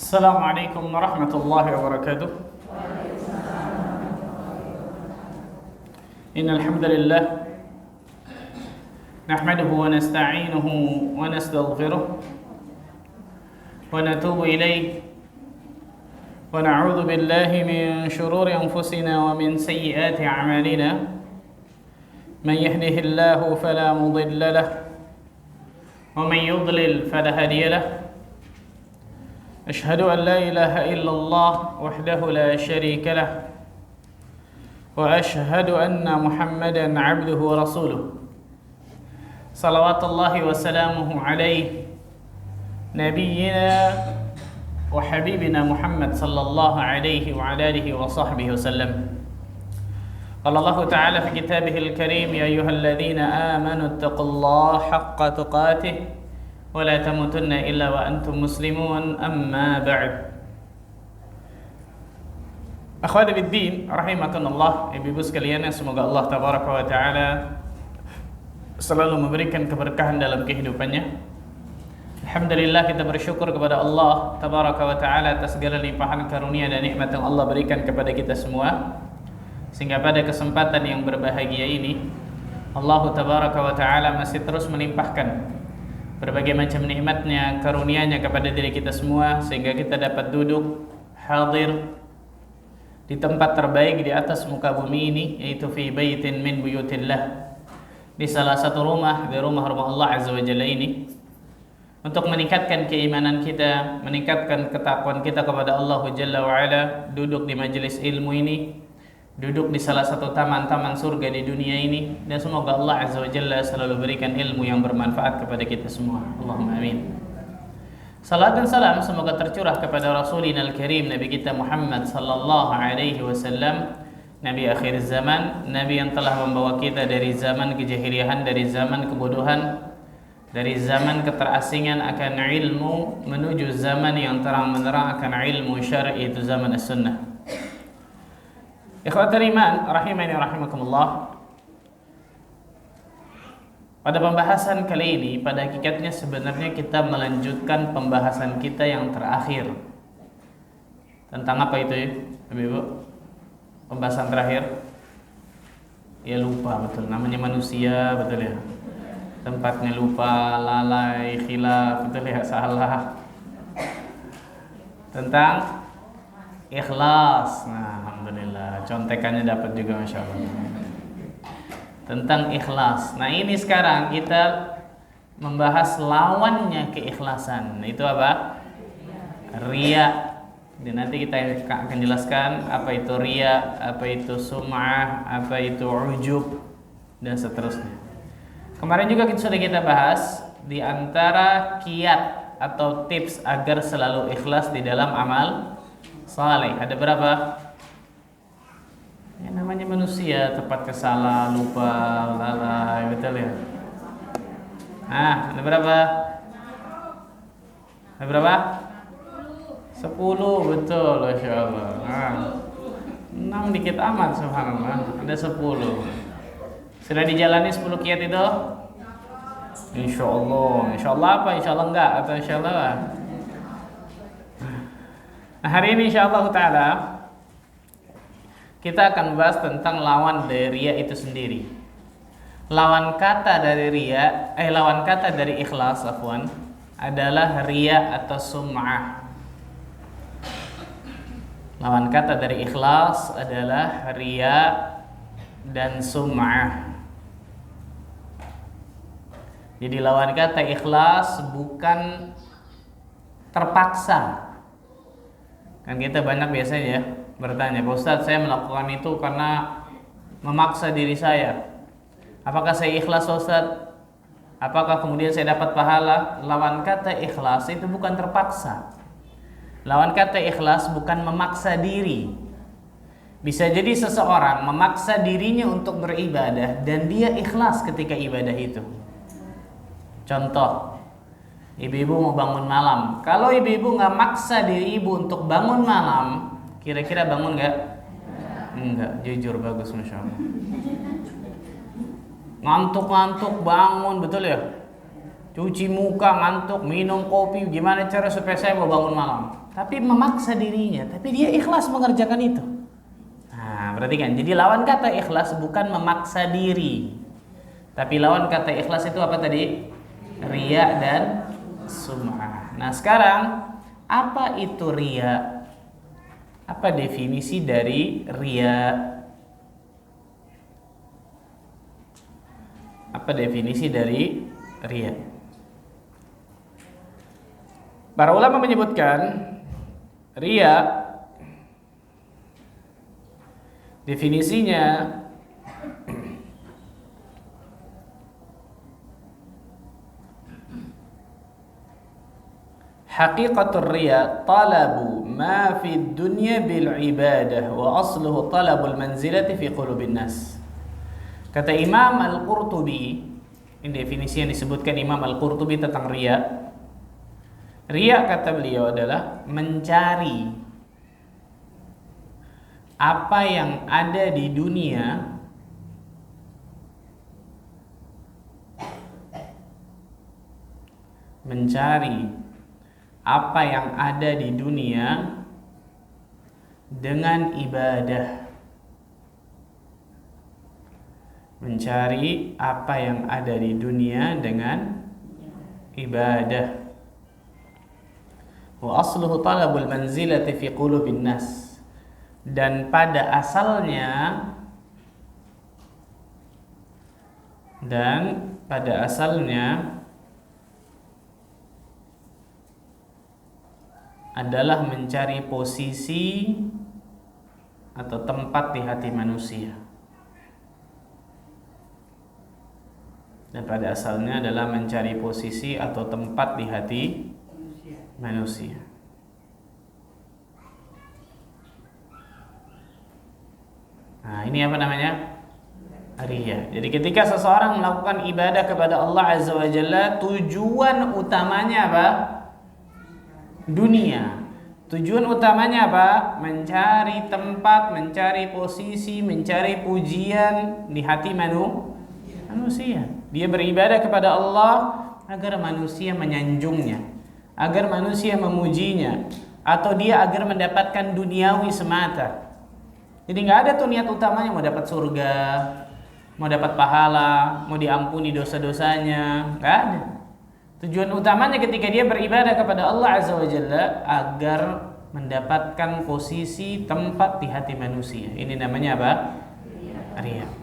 السلام عليكم ورحمة الله وبركاته. إن الحمد لله نحمده ونستعينه ونستغفره ونتوب إليه ونعوذ بالله من شرور أنفسنا ومن سيئات أعمالنا. من يهده الله فلا مضل له ومن يضلل فلا هادي له. أشهد أن لا إله إلا الله وحده لا شريك له وأشهد أن محمدا عبده ورسوله صلوات الله وسلامه عليه نبينا وحبيبنا محمد صلى الله عليه وعلى آله وصحبه وسلم. قال الله تعالى في كتابه الكريم: يا أيها الذين آمنوا اتقوا الله حق تقاته ولا تموتن إلا وأنتم مسلمون. أما بعد. Akhwati biddin, rahimakumullah, ibu-ibu sekalian yang semoga Allah tabaraka wa taala selalu memberikan keberkahan dalam kehidupannya. Alhamdulillah, kita bersyukur kepada Allah tabaraka wa taala atas segala limpahan karunia dan nikmat yang Allah berikan kepada kita semua, sehingga pada kesempatan yang berbahagia ini Allah tabaraka wa taala masih terus melimpahkan berbagai macam nikmatnya, karunia-Nya kepada diri kita semua, sehingga kita dapat duduk hadir di tempat terbaik di atas muka bumi ini, yaitu fi baitin min buyutillah, di salah satu rumah di rumah-rumah Allah Azza wa Jalla ini, untuk meningkatkan keimanan kita, meningkatkan ketakwaan kita kepada Allah Jalla wa Ala, duduk di majelis ilmu ini, duduk di salah satu taman-taman surga di dunia ini, dan semoga Allah Azza wa Jalla selalu berikan ilmu yang bermanfaat kepada kita semua. Allahumma amin. Salat dan salam semoga tercurah kepada Rasulina al-Karim, Nabi kita Muhammad sallallahu alaihi wasallam, Nabi akhir zaman, Nabi yang telah membawa kita dari zaman kejahiliahan, dari zaman kebodohan, dari zaman keterasingan akan ilmu, menuju zaman yang terang-menerang akan ilmu syar'i, itu zaman as-sunnah. Ikhwatul iman rahimani rahimakumullah. Pada pembahasan kali ini, pada hakikatnya sebenarnya kita melanjutkan pembahasan kita yang terakhir. Tentang apa itu ya, Ibu? Pembahasan terakhir? Ya lupa, betul. Namanya manusia, betul ya. Tempatnya lupa, lalai, khilaf, betul ya, salah. Tentang ikhlas. Nah, alhamdulillah, contekannya dapat juga, masya Allah. Tentang ikhlas. Nah, ini sekarang kita membahas lawannya keikhlasan. Itu apa? Riya. Dan nanti kita akan jelaskan apa itu riya, apa itu sum'ah, apa itu ujub, dan seterusnya. Kemarin juga sudah kita bahas di antara kiat atau tips agar selalu ikhlas di dalam amal saleh. Ada berapa? Ya, namanya manusia, tepat kesalah, lupa, lalai, betul ya. Ada berapa? Ada berapa? 10, betul, masya Allah. 6 dikit amat, subhanallah. Ada 10. Sudah dijalani 10 kiat itu? Insya Allah. Insya Allah apa? Insya Allah enggak? Atau insya Allah? Nah, hari ini insya Allah ta'ala kita akan membahas tentang lawan dari riya itu sendiri. Lawan kata dari riya, lawan kata dari ikhlas, afwan, adalah riya atau sum'ah. Lawan kata dari ikhlas adalah riya dan sum'ah. Jadi lawan kata ikhlas bukan terpaksa. Kan kita banyak biasanya ya bertanya, Pak Ustadz, saya melakukan itu karena memaksa diri saya. Apakah saya ikhlas, Ustadz? Apakah kemudian saya dapat pahala? Lawan kata ikhlas itu bukan terpaksa. Lawan kata ikhlas bukan memaksa diri. Bisa jadi seseorang memaksa dirinya untuk beribadah dan dia ikhlas ketika ibadah itu. Contoh, ibu-ibu mau bangun malam. Kalau ibu-ibu nggak maksa diri ibu untuk bangun malam, kira-kira bangun nggak? Enggak, jujur, bagus, masya Allah. Ngantuk-ngantuk bangun, betul ya? cuci muka, ngantuk, minum kopi, gimana cara supaya saya mau bangun malam. Tapi memaksa dirinya, tapi dia ikhlas mengerjakan itu. Nah, berarti kan, jadi lawan kata ikhlas bukan memaksa diri. Tapi lawan kata ikhlas itu apa tadi? Riya dan sum'ah. Nah, sekarang apa itu riya? Apa definisi dari riya? Apa definisi dari riya? Para ulama menyebutkan riya definisinya haqiqatul riya talabu ma fid dunya bil ibadah wa asluhu talabul manzilati fi qulubin nas. Kata Imam Al-Qurtubi, ini definisi yang disebutkan Imam Al-Qurtubi tentang riya. Riya kata beliau adalah mencari apa yang ada di dunia dengan ibadah. Mencari apa yang ada di dunia dengan ibadah. Wa asluhu talabul manzilati fi qulubin nas. Dan pada asalnya adalah mencari posisi atau tempat di hati manusia. Dan pada asalnya adalah mencari posisi atau tempat di hati manusia. Nah, ini apa namanya? Riya. Jadi ketika seseorang melakukan ibadah kepada Allah Azza wa Jalla, tujuan utamanya apa? Dunia. Tujuan utamanya apa? Mencari tempat, mencari posisi, mencari pujian di hati manusia. Dia beribadah kepada Allah agar manusia menyanjungnya, agar manusia memujinya, atau dia agar mendapatkan duniawi semata. Jadi nggak ada tuh niat utamanya mau dapat surga, mau dapat pahala, mau diampuni dosa-dosanya, nggak ada. Tujuan utamanya ketika dia beribadah kepada Allah Azza wa Jalla agar mendapatkan posisi tempat di hati manusia. Ini namanya apa? Riya.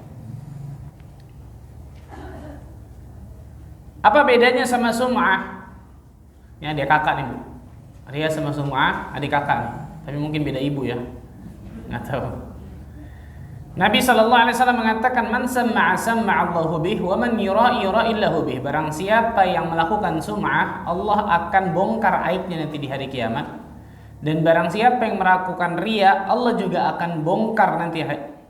Apa bedanya sama sum'ah? Ini adik kakak nih, Bu. Riya sama sum'ah adik kakak nih. Tapi mungkin beda ibu ya. Nggak tahu. Nabi SAW mengatakan, man samma'a samma'allahu bih, wa man yura'i yura'illahu bih. Barang siapa yang melakukan sum'ah, Allah akan bongkar aibnya nanti di hari kiamat. Dan barang siapa yang melakukan riya, Allah juga akan bongkar nanti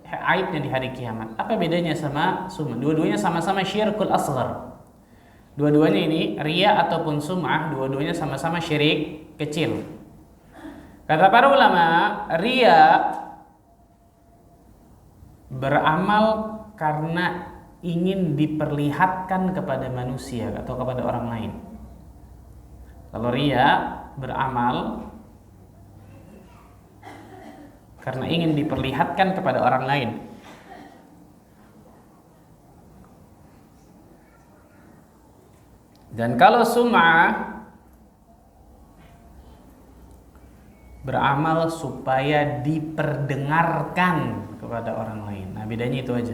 aibnya di hari kiamat. Apa bedanya sama sum'ah? Dua-duanya sama-sama syirkul asghar. Dua-duanya ini, riya ataupun sum'ah, dua-duanya sama-sama syirik kecil. Kata para ulama, riya beramal karena ingin diperlihatkan kepada manusia atau kepada orang lain. Kalau riya beramal karena ingin diperlihatkan kepada orang lain. Dan kalau sum'ah beramal supaya diperdengarkan kepada orang lain. Nah, bedanya itu aja.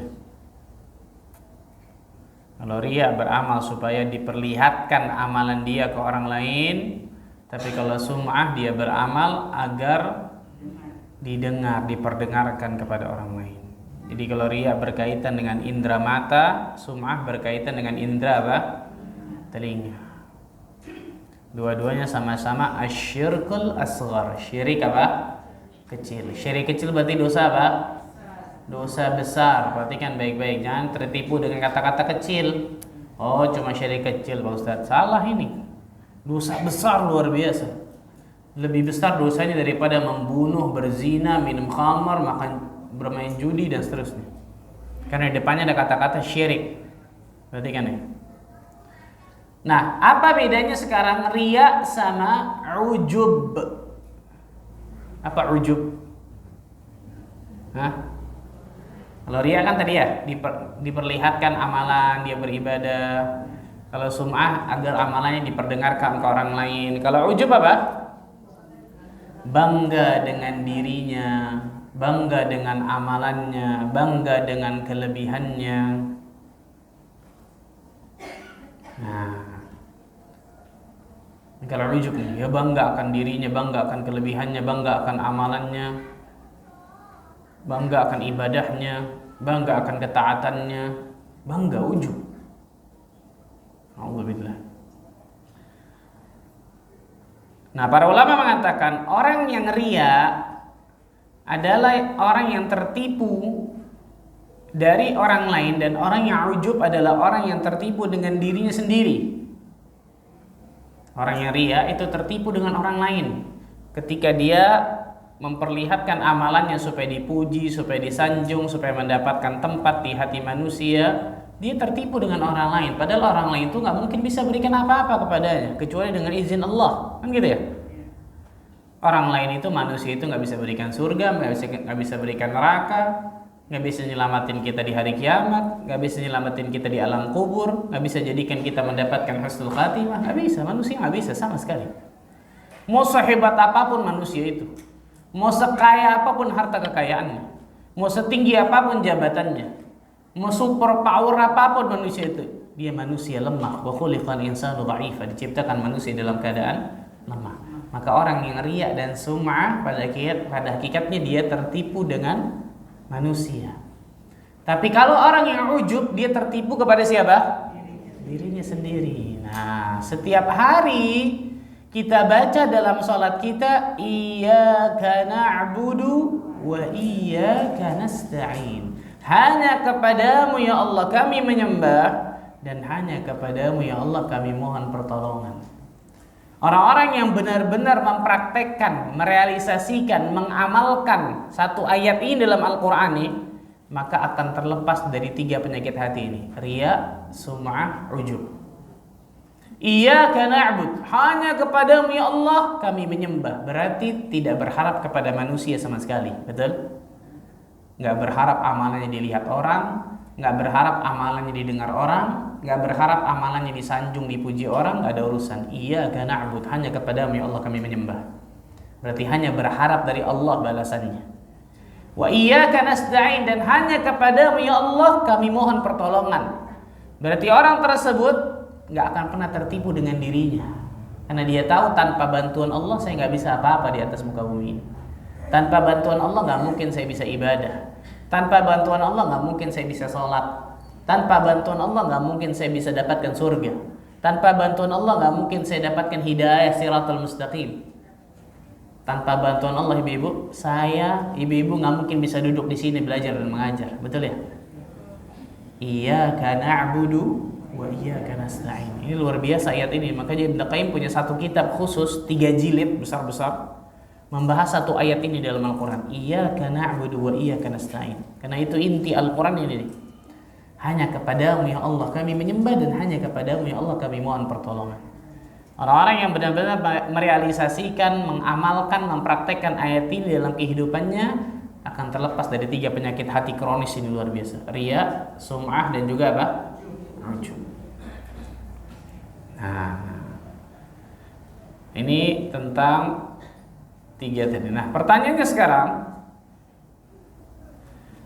Kalau riya beramal supaya diperlihatkan amalan dia ke orang lain, tapi kalau sum'ah dia beramal agar didengar, diperdengarkan kepada orang lain. Jadi kalau riya berkaitan dengan indera mata, sum'ah berkaitan dengan indera apa? Telinga. Dua-duanya sama-sama asyirkul asghar. Syirik apa? Kecil. Syirik kecil berarti dosa apa? Dosa besar. Perhatikan baik-baik, jangan tertipu dengan kata-kata kecil. Oh, cuma syirik kecil Pak Ustadz. Salah ini. Dosa besar luar biasa. Lebih besar dosanya daripada membunuh, berzina, minum khamar, makan, bermain judi dan seterusnya. Karena di depannya ada kata-kata syirik. Perhatikan ya. Nah, apa bedanya sekarang riya sama ujub? Apa ujub? Hah? Kalau riya kan tadi ya diperlihatkan amalan, dia beribadah. Kalau sum'ah agar amalannya diperdengarkan ke orang lain. Kalau ujub apa? Bangga dengan dirinya, bangga dengan amalannya, bangga dengan kelebihannya. Nah, kalau ujub nih, ya bangga akan dirinya, bangga akan kelebihannya, bangga akan amalannya, bangga akan ibadahnya, bangga akan ketaatannya, bangga ujub. Alhamdulillah. Nah, para ulama mengatakan orang yang riya adalah orang yang tertipu dari orang lain, dan orang yang ujub adalah orang yang tertipu dengan dirinya sendiri. Orang yang riya itu tertipu dengan orang lain ketika dia memperlihatkan amalannya supaya dipuji, supaya disanjung, supaya mendapatkan tempat di hati manusia. Dia tertipu dengan orang lain, padahal orang lain itu nggak mungkin bisa berikan apa-apa kepadanya kecuali dengan izin Allah, kan gitu ya. Orang lain itu, manusia itu nggak bisa berikan surga, nggak bisa berikan neraka, nggak bisa nyelamatin kita di hari kiamat, nggak bisa nyelamatin kita di alam kubur, nggak bisa jadikan kita mendapatkan husnul khatimah, nggak bisa. Manusia nggak bisa sama sekali. Mau sehebat apapun manusia itu, mau sekaya apapun harta kekayaannya, mau setinggi apapun jabatannya, mau super power apapun manusia itu, dia manusia lemah. Wa khuliqal insanu dha'ifa, diciptakan manusia dalam keadaan lemah. Maka orang yang riya dan sum'ah pada hakikatnya dia tertipu dengan manusia. Tapi kalau orang yang ujub, dia tertipu kepada siapa? Dirinya sendiri. Nah, setiap hari kita baca dalam sholat kita, iyyaka na'budu wa iyyaka nasta'in. Hanya kepadamu ya Allah kami menyembah, dan hanya kepadamu ya Allah kami mohon pertolongan. Orang-orang yang benar-benar mempraktekkan, merealisasikan, mengamalkan satu ayat ini dalam Al-Quran ini, maka akan terlepas dari 3 penyakit hati ini: riya, sum'ah, ujub. Iyyaka na'bud, hanya kepadamu ya Allah kami menyembah. Berarti tidak berharap kepada manusia sama sekali, betul? Nggak berharap amalannya dilihat orang, nggak berharap amalannya didengar orang, nggak berharap amalannya disanjung, dipuji orang, nggak ada urusan. Iyyaka na'bud, hanya kepadamu ya Allah kami menyembah. Berarti hanya berharap dari Allah balasannya. Wa iyyaka nasta'in, dan hanya kepadamu ya Allah kami mohon pertolongan. Berarti orang tersebut nggak akan pernah tertipu dengan dirinya, karena dia tahu tanpa bantuan Allah saya nggak bisa apa-apa di atas muka bumi ini. Tanpa bantuan Allah nggak mungkin saya bisa ibadah. Tanpa bantuan Allah nggak mungkin saya bisa sholat. Tanpa bantuan Allah nggak mungkin saya bisa dapatkan surga. Tanpa bantuan Allah nggak mungkin saya dapatkan hidayah siratal mustaqim. Tanpa bantuan Allah, ibu-ibu, ibu-ibu nggak mungkin bisa duduk di sini belajar dan mengajar, betul ya? Iyyaka na'budu wa iyyaka nasta'in. Ini luar biasa ayat ini. Makanya Ibnu Qayyim punya satu kitab khusus 3 jilid besar-besar membahas satu ayat ini dalam Al-Quran. Iyyaka na'budu wa iyyaka nasta'in. Karena itu inti Al-Quran ini nih. Hanya kepadamu ya Allah kami menyembah, dan hanya kepadamu ya Allah kami mohon pertolongan. Orang-orang yang benar-benar merealisasikan, mengamalkan, mempraktekkan ayat ini dalam kehidupannya akan terlepas dari 3 penyakit hati kronis ini luar biasa: riya, sum'ah, dan juga apa? Ujub. Nah, ini tentang 3 tadi. Nah, pertanyaannya sekarang,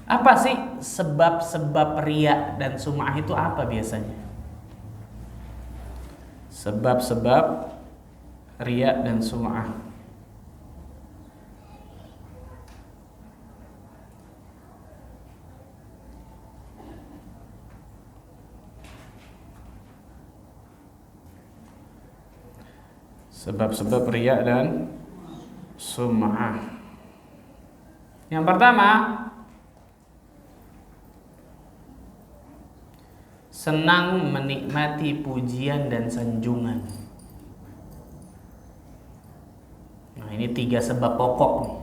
apa sih sebab-sebab riya dan sum'ah itu apa biasanya? Sebab-sebab riya dan sum'ah. Sebab-sebab riya dan sum'ah. Yang pertama, senang menikmati pujian dan sanjungan. Nah, ini 3 sebab pokok nih.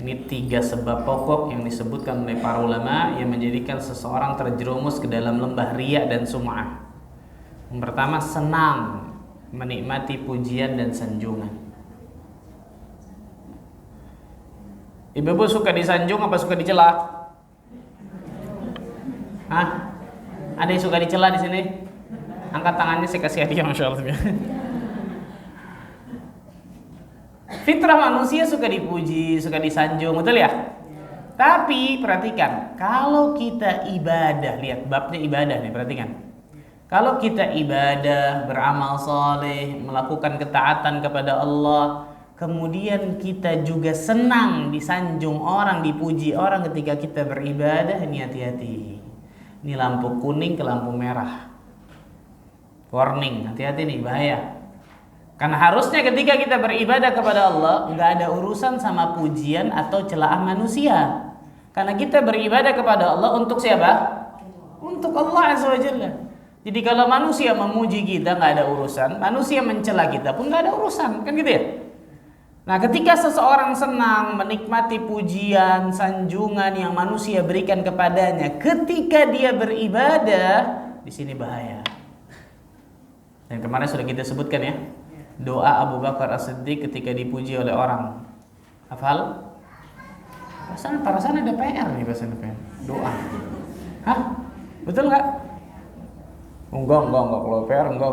Ini 3 sebab pokok yang disebutkan oleh para ulama yang menjadikan seseorang terjerumus ke dalam lembah riya dan sum'ah. Yang pertama, senang menikmati pujian dan sanjungan. Ibu-ibu suka disanjung apa suka dicela? Hah? Ada yang suka dicela di sini? Angkat tangannya, saya kasih hadiah, masya Allah. Fitrah manusia suka dipuji, suka disanjung, betul ya? Tapi perhatikan, kalau kita ibadah, lihat babnya ibadah nih, perhatikan. Kalau kita ibadah, beramal soleh, melakukan ketaatan kepada Allah, kemudian kita juga senang disanjung orang, dipuji orang ketika kita beribadah, ini hati-hati. Ini lampu kuning ke lampu merah. Warning, hati-hati nih, bahaya. Karena harusnya ketika kita beribadah kepada Allah, nggak ada urusan sama pujian atau celaan manusia. Karena kita beribadah kepada Allah untuk siapa? Untuk Allah Azza wa Jalla. Jadi kalau manusia memuji kita nggak ada urusan, manusia mencela kita pun nggak ada urusan, kan gitu ya? Nah, ketika seseorang senang menikmati pujian, sanjungan yang manusia berikan kepadanya, ketika dia beribadah, di sini bahaya. Dan kemarin sudah kita sebutkan ya, doa Abu Bakar As-Siddiq ketika dipuji oleh orang. Hafal? Perasaan ada PR nih, perasaan ada PR. Doa. Hah? Betul nggak? Enggak. Kalau PR enggak.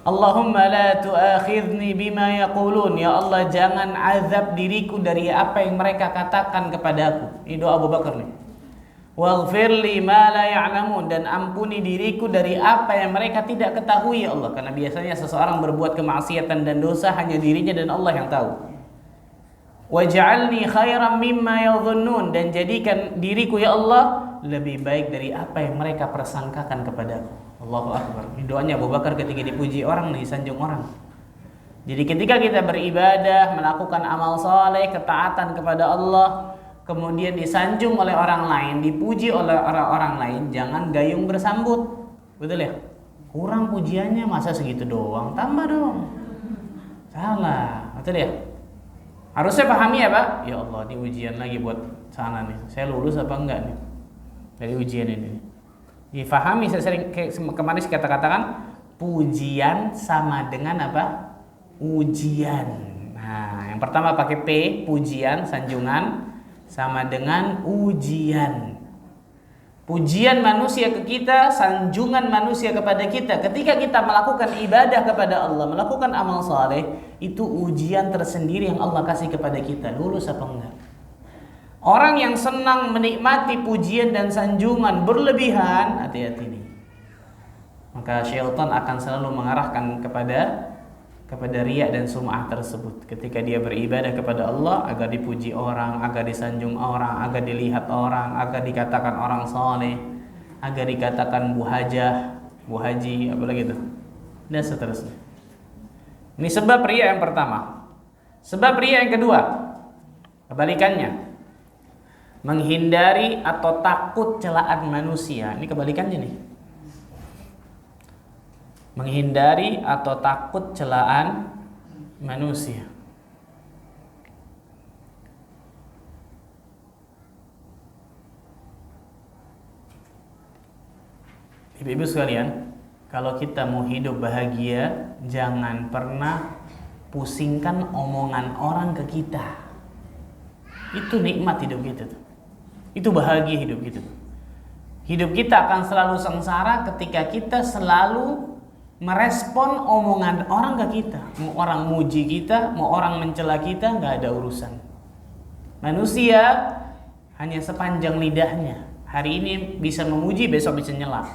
Allahumma la tu'akhidni bima yaqulun. Ya Allah, jangan azab diriku dari apa yang mereka katakan kepadaku. Ini doa Abu Bakar nih. Waghfir li ma la ya'lamun, dan ampuni diriku dari apa yang mereka tidak ketahui ya Allah. Karena biasanya seseorang berbuat kemaksiatan dan dosa hanya dirinya dan Allah yang tahu. Waj'alni khairan mimma yadhunnun, dan jadikan diriku ya Allah lebih baik dari apa yang mereka persangkakan kepadaku. Allahu Akbar. Ini doanya Abu Bakar ketika dipuji orang, disanjung orang. Jadi ketika kita beribadah, melakukan amal soleh, ketaatan kepada Allah, kemudian disanjung oleh orang lain, dipuji oleh orang-orang lain, jangan gayung bersambut. Betul ya? Kurang pujiannya, masa segitu doang? Tambah dong. Salah. Betul ya? Harusnya pahami ya Pak? Ya Allah, ini ujian lagi buat sana nih. Saya lulus apa enggak nih dari ujian ini? Difahami, saya sering kemarin kita katakan, pujian sama dengan apa? Ujian. Nah, yang pertama pakai P, pujian, sanjungan, sama dengan ujian. Pujian manusia ke kita, sanjungan manusia kepada kita. Ketika kita melakukan ibadah kepada Allah, melakukan amal saleh, itu ujian tersendiri yang Allah kasih kepada kita. Lulus apa enggak? Orang yang senang menikmati pujian dan sanjungan berlebihan, hati-hati nih. Maka syaitan akan selalu mengarahkan kepada riya dan sum'ah tersebut. Ketika dia beribadah kepada Allah, agar dipuji orang, agar disanjung orang, agar dilihat orang, agar dikatakan orang saleh, agar dikatakan bu hajah, bu haji, apalagi itu, dan seterusnya. Ini sebab riya yang pertama. Sebab riya yang kedua, kebalikannya, menghindari atau takut celaan manusia. Ini kebalikannya nih. Menghindari atau takut celaan manusia. Ibu-ibu sekalian, kalau kita mau hidup bahagia, jangan pernah pusingkan omongan orang ke kita. Itu nikmat hidup kita tuh. Itu bahagia hidup kita. Hidup kita akan selalu sengsara ketika kita selalu merespon omongan orang ke kita. Mau orang muji kita, mau orang mencela kita, nggak ada urusan. Manusia hanya sepanjang lidahnya. Hari ini bisa memuji, besok bisa nyela.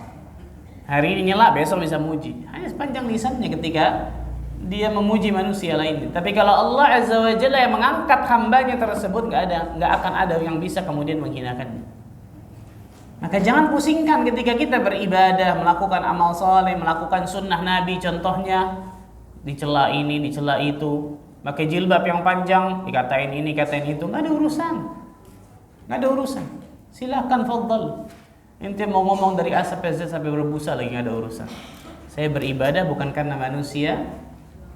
Hari ini nyela, besok bisa muji. Hanya sepanjang lisannya ketika dia memuji manusia lain. Tapi kalau Allah Azza wa Jalla yang mengangkat hambanya tersebut, nggak akan ada yang bisa kemudian menghinakannya. Maka jangan pusingkan ketika kita beribadah, melakukan amal soleh, melakukan sunnah Nabi, contohnya dicela ini, dicela itu, pakai jilbab yang panjang, dikatain ini, katain itu, nggak ada urusan, nggak ada urusan. Silahkan fadhal. Ente mau ngomong dari A sampai Z sampai berbusa lagi, nggak ada urusan. Saya beribadah bukan karena manusia,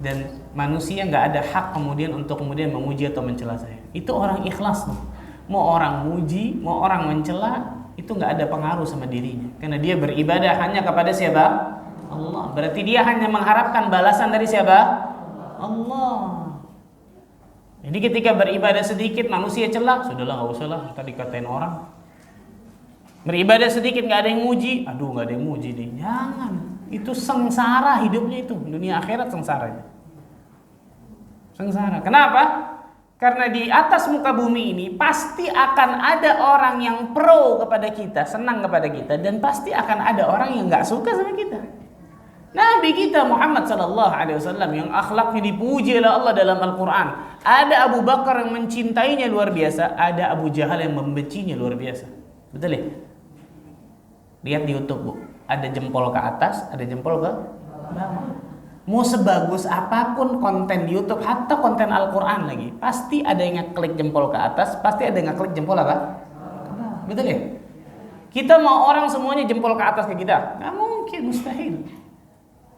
dan manusia nggak ada hak kemudian untuk kemudian memuji atau mencela saya. Itu orang ikhlas loh. Mau orang muji, mau orang mencela, itu nggak ada pengaruh sama dirinya, karena dia beribadah hanya kepada siapa? Allah. Berarti dia hanya mengharapkan balasan dari siapa? Allah. Jadi ketika beribadah sedikit manusia celah, sudahlah nggak usah lah, tadi dikatain orang. Beribadah sedikit nggak ada yang muji, aduh nggak ada yang muji nih, jangan. Itu sengsara hidupnya, itu dunia akhirat sengsaranya. Sengsara. Kenapa? Karena di atas muka bumi ini pasti akan ada orang yang pro kepada kita, senang kepada kita, dan pasti akan ada orang yang nggak suka sama kita. Nabi kita Muhammad sallallahu alaihi wasallam yang akhlaknya dipuji oleh Allah dalam Al-Qur'an. Ada Abu Bakar yang mencintainya luar biasa, ada Abu Jahal yang membencinya luar biasa. Betul ya? Lihat di YouTube, Bu. Ada jempol ke atas, ada jempol ke bawah. Mau sebagus apapun konten di YouTube, hatta konten Al-Quran lagi, pasti ada yang ngeklik jempol ke atas, pasti ada yang ngeklik jempol apa? Betul ya? Kita mau orang semuanya jempol ke atas ke kita? Nggak mungkin, mustahil.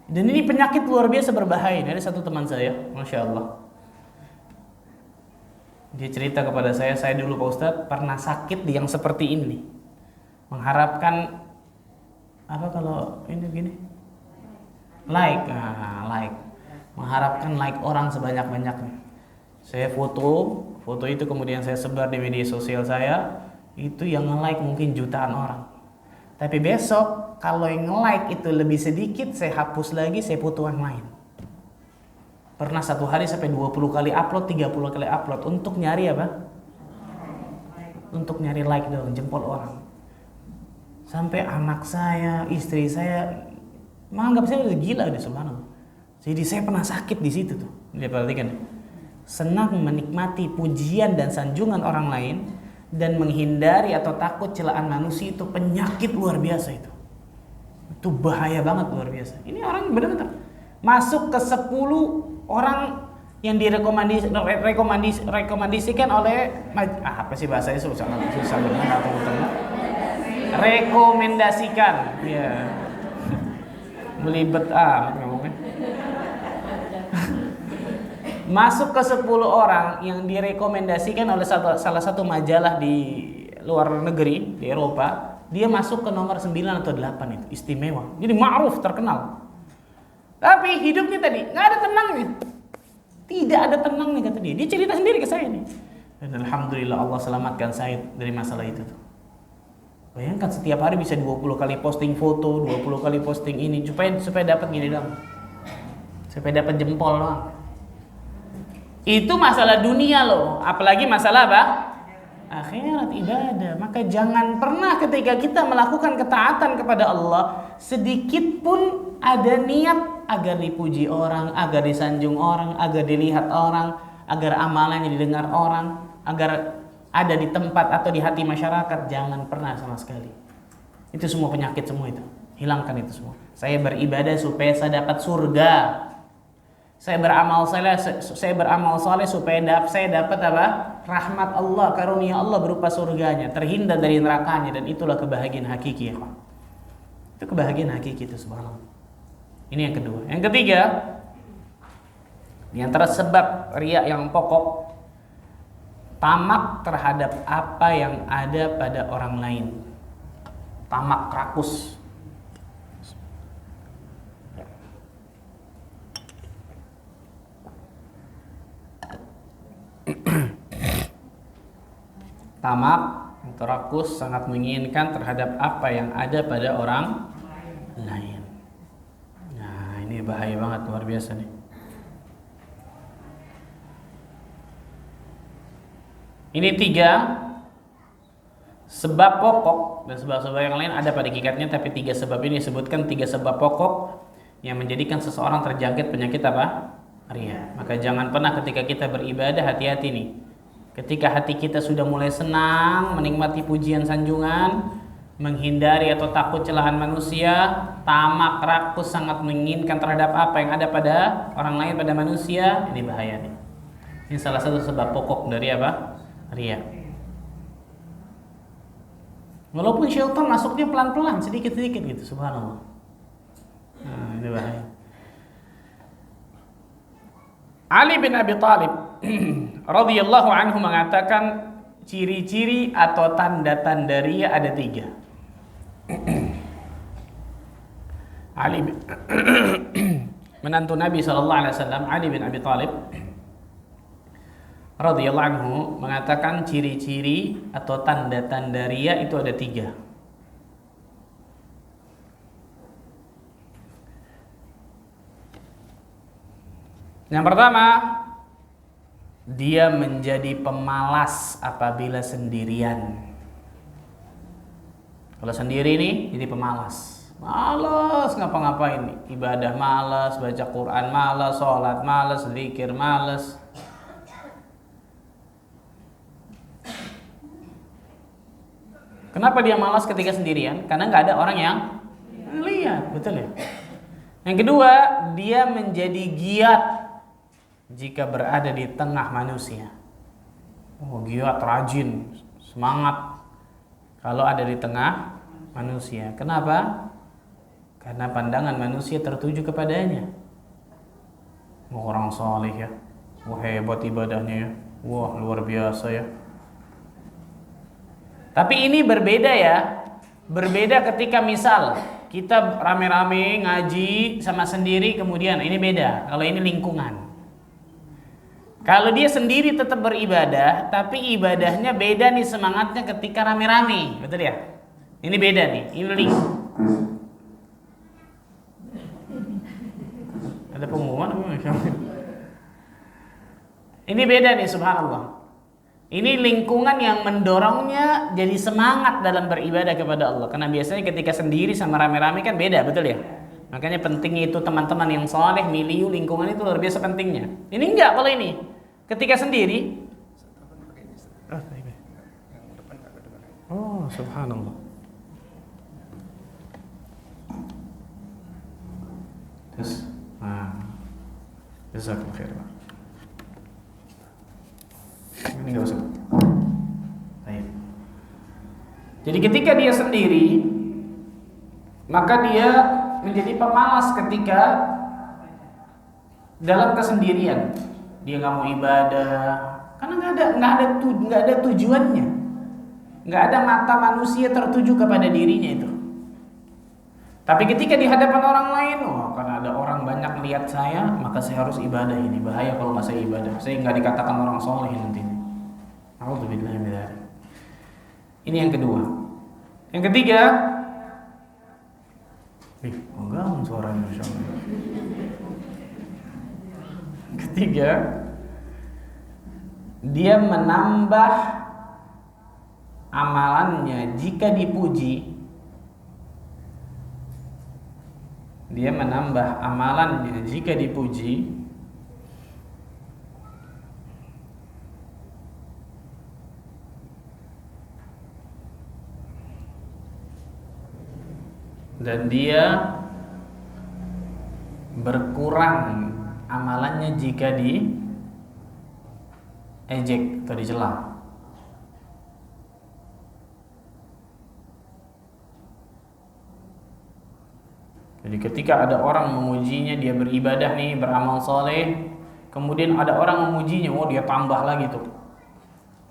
Dan ini penyakit luar biasa berbahaya. Ada satu teman saya, Masya Allah, dia cerita kepada saya dulu Pak Ustadz pernah sakit di yang seperti ini. Mengharapkan, apa kalau ini begini? Like. Mengharapkan like orang sebanyak-banyaknya. Saya foto itu kemudian saya sebar di media sosial saya, itu yang nge-like mungkin jutaan orang. Tapi besok kalau yang nge-like itu lebih sedikit, saya hapus lagi, saya foto yang lain. Pernah satu hari sampai 20 kali upload, 30 kali upload untuk nyari apa? Untuk nyari like doang, jempol orang. Sampai anak saya, istri saya menganggap saya udah gila deh, subhanallah. Jadi saya pernah sakit di situ tuh. Lihat, perhatikan. Senang menikmati pujian dan sanjungan orang lain dan menghindari atau takut celaan manusia, itu penyakit luar biasa itu. Itu bahaya banget, luar biasa. Ini orang benar-benar masuk ke 10 orang yang direkomendasikan oleh apa sih bahasanya, susah benar atau benar. Rekomendasikan, ya. Belibet ngomongnya. Masuk ke 10 orang yang direkomendasikan oleh salah satu majalah di luar negeri, di Eropa. Dia masuk ke nomor 9 atau 8 itu, istimewa. Jadi ma'ruf, terkenal. Tapi hidupnya tadi nggak ada tenangnya. Tidak ada tenangnya kata dia. Dia cerita sendiri ke saya nih. Dan alhamdulillah Allah selamatkan saya dari masalah itu tuh. Bayangkan setiap hari bisa 20 kali posting foto, 20 kali posting ini supaya dapat gini dong. Supaya dapat jempol doang. Itu masalah dunia loh, apalagi masalah apa? Akhirat, ibadah. Maka jangan pernah ketika kita melakukan ketaatan kepada Allah, sedikit pun ada niat agar dipuji orang, agar disanjung orang, agar dilihat orang, agar amalannya didengar orang, agar ada di tempat atau di hati masyarakat, jangan pernah sama sekali. Itu semua penyakit semua itu. Hilangkan itu semua. Saya beribadah supaya saya dapat surga. Saya beramal saleh supaya saya dapat apa? Rahmat Allah, karunia Allah berupa surganya, terhindar dari nerakanya, dan itulah kebahagiaan hakiki ya. Itu kebahagiaan hakiki itu, subhanallah. Ini yang kedua. Yang ketiga, di antara sebab riya yang pokok, tamak terhadap apa yang ada pada orang lain. Tamak, rakus. Tamak atau rakus sangat menginginkan terhadap apa yang ada pada orang lain. Nah, ini bahaya banget, luar biasa nih. Ini 3 sebab pokok, dan sebab-sebab yang lain ada pada kikatnya, tapi 3 sebab ini disebutkan 3 sebab pokok yang menjadikan seseorang terjangkit penyakit apa? Riya. Maka jangan pernah ketika kita beribadah, hati-hati nih. Ketika hati kita sudah mulai senang menikmati pujian sanjungan, menghindari atau takut celaan manusia, tamak, rakus, sangat menginginkan terhadap apa yang ada pada orang lain, pada manusia, ini bahaya nih. Ini salah satu sebab pokok dari apa? Riya. Walaupun syaitan masuknya pelan-pelan, sedikit-sedikit gitu, subhanallah. Nah, ini bahaya. Ali bin Abi Thalib radhiyallahu anhu mengatakan, ciri-ciri atau tanda-tanda riya ada 3. Ali menantu Nabi SAW, Ali bin Abi Thalib radhiyallahu anhu mengatakan ciri-ciri atau tanda-tanda riya itu ada 3. Yang pertama, dia menjadi pemalas apabila sendirian. Kalau sendiri nih jadi pemalas, malas ngapa-ngapain, ibadah malas, baca Quran malas, sholat malas, zikir malas. Kenapa dia malas ketika sendirian? Karena nggak ada orang yang lihat, betul ya? Yang kedua, dia menjadi giat jika berada di tengah manusia. Oh, giat, rajin, semangat kalau ada di tengah manusia. Kenapa? Karena pandangan manusia tertuju kepadanya. Oh, orang saleh ya. Wah, hebat ibadahnya ya. Wah, luar biasa ya. Tapi ini berbeda ya. Berbeda ketika misal kita rame-rame ngaji sama sendiri, kemudian ini beda. Kalau ini lingkungan. Kalau dia sendiri tetap beribadah, tapi ibadahnya beda nih semangatnya ketika rame-rame, betul ya? Ini beda nih, ini link. Ada pengumuman? Ini beda nih, subhanallah. Ini lingkungan yang mendorongnya jadi semangat dalam beribadah kepada Allah. Karena biasanya ketika sendiri sama rame-rame kan beda, betul ya? Makanya pentingnya itu teman-teman yang saleh, milieu, lingkungan itu luar biasa pentingnya. Ini enggak kalau ini. Ketika sendiri, oh subhanallah. Terus, jazakallahu khair. Ini nggak usah. Baik. Jadi ketika dia sendiri, maka dia menjadi pemalas ketika dalam kesendirian. Dia nggak mau ibadah karena nggak ada tujuannya, nggak ada mata manusia tertuju kepada dirinya itu. Tapi ketika di hadapan orang lain, karena ada orang banyak lihat saya, maka saya harus ibadah ini. Bahaya kalau nggak saya ibadah, saya nggak dikatakan orang soleh nantinya. A'udzubillahi min dzalik. Ini yang kedua. Yang ketiga, enggak suaranya insyaallah. Ketiga, dia menambah amalannya jika dipuji. Dia menambah amalannya jika dipuji. Dan dia berkurang amalannya jika diejek atau dicela. Jadi ketika ada orang memujinya, dia beribadah nih, beramal soleh, kemudian ada orang memujinya, dia tambah lagi tuh.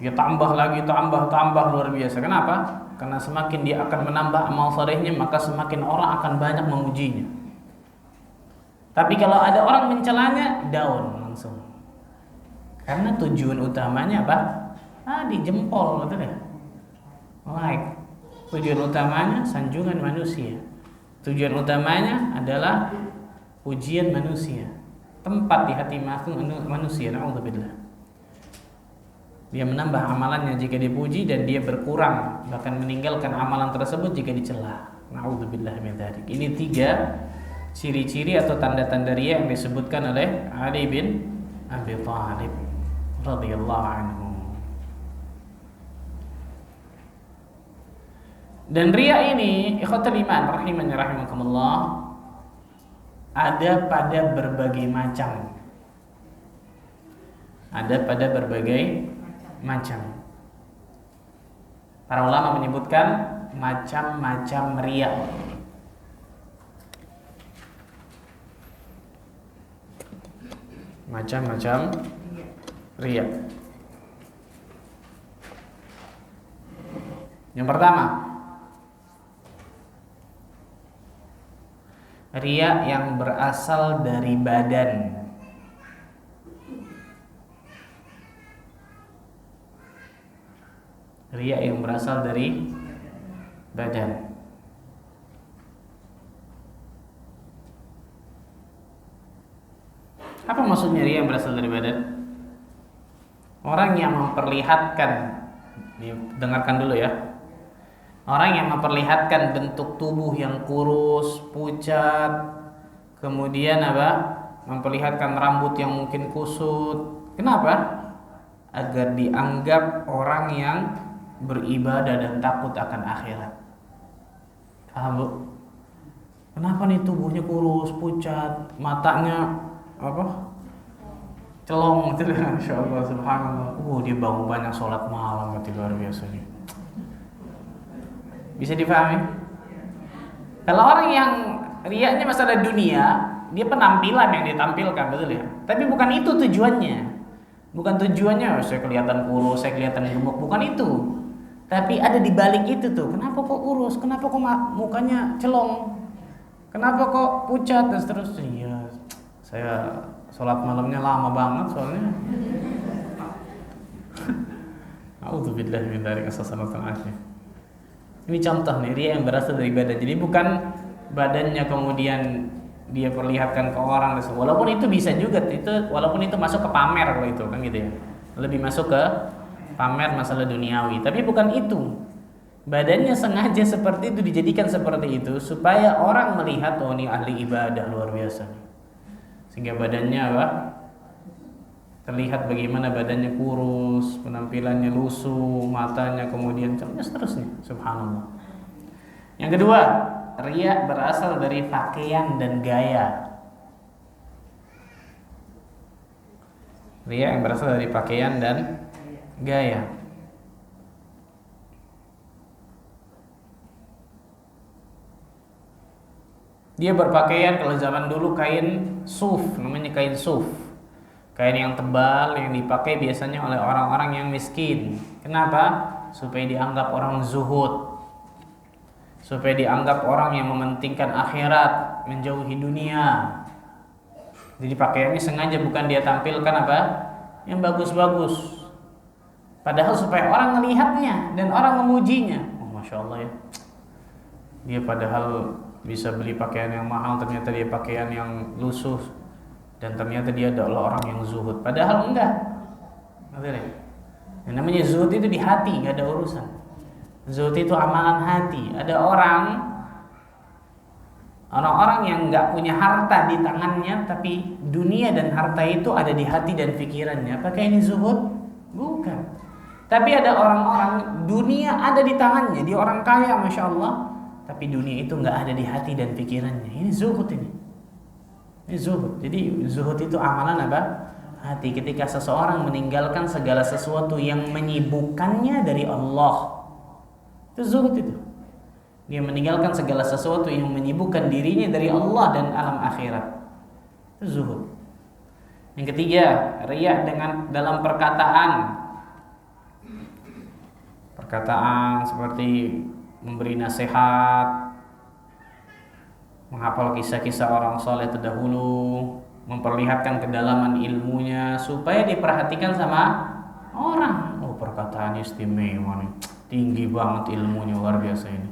Dia tambah lagi, tambah luar biasa. Kenapa? Karena semakin dia akan menambah amal solehnya, maka semakin orang akan banyak memujinya. Tapi kalau ada orang mencelanya, down langsung. Karena tujuan utamanya apa? Di jempol, betul ya? Like. Tujuan utamanya sanjungan manusia. Tujuan utamanya adalah pujian manusia. Tempat di hati manusia. Na'udzubillah. Dia menambah amalannya jika dipuji dan dia berkurang, bahkan meninggalkan amalan tersebut jika dicela. Na'udzubillah min dzalik. Ini 3 ciri-ciri atau tanda-tanda riya yang disebutkan oleh Ali bin Abi Thalib radhiyallahu anhu. Dan riya ini, ikhwatul iman rahimani rahimakumullah, ada pada berbagai macam. Ada pada berbagai macam. Para ulama menyebutkan macam-macam riya. Macam-macam riya. Yang pertama, riya yang berasal dari badan. Riya yang berasal dari badan. Apa maksudnya riya yang berasal dari badan? Orang yang memperlihatkan, dengarkan dulu ya. Orang yang memperlihatkan bentuk tubuh yang kurus, pucat, kemudian apa? Memperlihatkan rambut yang mungkin kusut. Kenapa? Agar dianggap orang yang beribadah dan takut akan akhirat. Paham, Bu? Kenapa nih tubuhnya kurus, pucat, matanya apa? Celong gitu. Masyaallah, subhanallah. Dia bangun banyak sholat malam, berarti luar biasa nih. Bisa dipahami? Kalau orang yang riyanya masalah dunia, dia penampilan yang ditampilkan, betul ya? Tapi bukan itu tujuannya. Bukan tujuannya saya kelihatan kurus, saya kelihatan gemuk, bukan itu. Tapi ada di balik itu tuh. Kenapa kok kurus? Kenapa kok mukanya celong? Kenapa kok pucat dan seterusnya? Iya, saya sholat malamnya lama banget soalnya. A'udzubillah min dzalik, as-salatu asyik. Ini contoh nih, riya yang berasal dari badan. Jadi bukan badannya kemudian dia perlihatkan ke orang. Walaupun itu bisa juga, walaupun itu masuk ke pamer kalau itu kan gitu ya. Lebih masuk ke pamer masalah duniawi. Tapi bukan itu. Badannya sengaja seperti itu, dijadikan seperti itu supaya orang melihat, oh ini ahli ibadah luar biasa. Sehingga badannya apa? Terlihat bagaimana badannya kurus, penampilannya lusuh, matanya kemudian seterusnya. Subhanallah. Yang kedua, riya berasal dari pakaian dan gaya. Riya yang berasal dari pakaian dan gaya. Dia berpakaian kalau zaman dulu kain suf, namanya kain suf. Kain yang tebal yang dipakai biasanya oleh orang-orang yang miskin. Kenapa? Supaya dianggap orang zuhud. Supaya dianggap orang yang mementingkan akhirat, menjauhi dunia. Jadi pakaiannya sengaja bukan dia tampilkan apa? Yang bagus-bagus. Padahal supaya orang melihatnya dan orang memujinya. Oh, Masya Allah ya. Dia padahal bisa beli pakaian yang mahal, ternyata dia pakaian yang lusuh. Dan ternyata dia adalah orang yang zuhud. Padahal enggak. Yang namanya zuhud itu di hati, gak ada urusan. Zuhud itu amalan hati. Ada orang-orang yang gak punya harta di tangannya, tapi dunia dan harta itu ada di hati dan pikirannya. Apakah ini zuhud? Bukan. Tapi ada orang-orang dunia ada di tangannya, dia orang kaya Masya Allah, tapi dunia itu gak ada di hati dan pikirannya. Ini zuhud ini. Ini zuhud. Jadi zuhud itu amalan apa? Hati. Ketika seseorang meninggalkan segala sesuatu yang menyibukkannya dari Allah, itu zuhud itu. Dia meninggalkan segala sesuatu yang menyibukkan dirinya dari Allah dan alam akhirat. Itu zuhud. Yang ketiga, riya dalam perkataan. Perkataan seperti memberi nasihat, menghafal kisah-kisah orang soleh terdahulu, memperlihatkan kedalaman ilmunya supaya diperhatikan sama orang. Oh, perkataannya istimewa nih, tinggi banget ilmunya, luar biasa ini.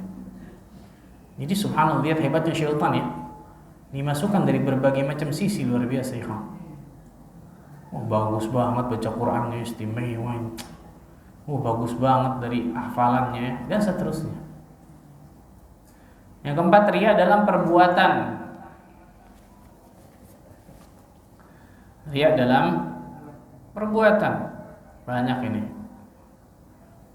Jadi subhanallah, lihat hebatnya syaitan ya, dimasukkan dari berbagai macam sisi, luar biasa ya. Oh, bagus banget baca Qurannya, istimewa ini. Oh, bagus banget dari hafalannya dan seterusnya. Yang keempat, riya dalam perbuatan. Riya dalam perbuatan. Banyak ini.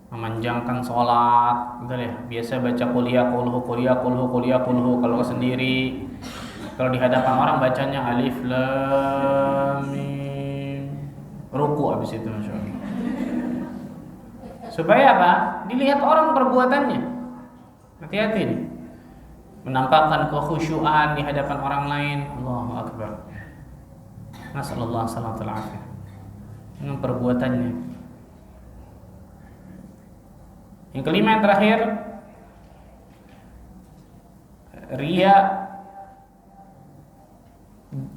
Memanjangkan sholat, betul ya. Biasa baca kuliah kulhu kalau sendiri. Kalau di hadapan orang bacanya alif lam mim. Ruku habis itu Masya Allah. Supaya apa? Dilihat orang perbuatannya. Hati-hati nih. Menampakkan kekhusyuan di hadapan orang lain. Allahu Akbar. Nasallallahu alaihi wasallam. Dengan perbuatannya. Yang kelima, yang terakhir, riya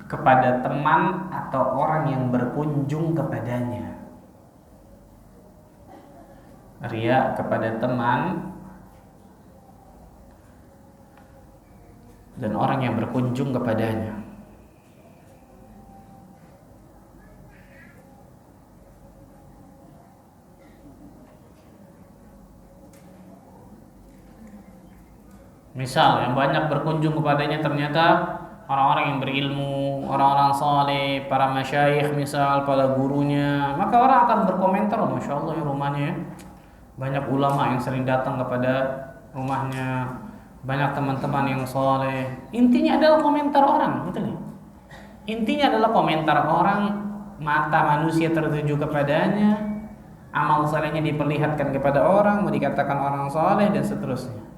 kepada teman atau orang yang berkunjung kepadanya. Riya kepada teman dan orang yang berkunjung kepadanya. Misal yang banyak berkunjung kepadanya ternyata orang-orang yang berilmu, orang-orang saleh, para masyayikh misal, para gurunya, maka orang akan berkomentar, oh, Masya Allah ya rumahnya ya. Banyak ulama yang sering datang kepada rumahnya, banyak teman-teman yang saleh. Intinya adalah komentar orang, betul ya? Intinya adalah komentar orang, mata manusia tertuju kepadanya, amal salehnya diperlihatkan kepada orang, mau dikatakan orang saleh dan seterusnya.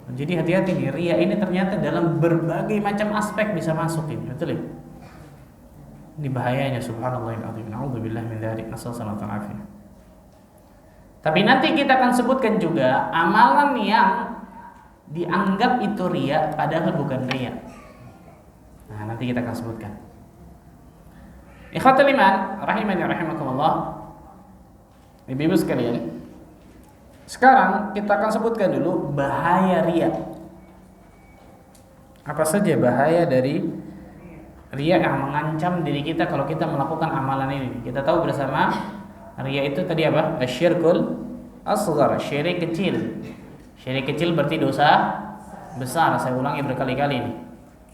Jadi hati-hati nih, riya ini ternyata dalam berbagai macam aspek bisa masuk ini, betul ya? Ini bahayanya, subhanallahil azim. Na'udzubillah min dzalik, nasallallahu alaihi wasallam. Tapi nanti kita akan sebutkan juga amalan yang dianggap itu riya padahal bukan riya. Nah, nanti kita akan sebutkan. Ikhwatul iman, rahimani rahimakumullah. Ibu-ibu sekalian, sekarang kita akan sebutkan dulu bahaya riya. Apa saja bahaya dari riya yang mengancam diri kita kalau kita melakukan amalan ini? Kita tahu bersama riya itu tadi apa? Asyirkul asghar, syirik kecil. Syirik kecil berarti dosa besar. Saya ulangi berkali-kali ini.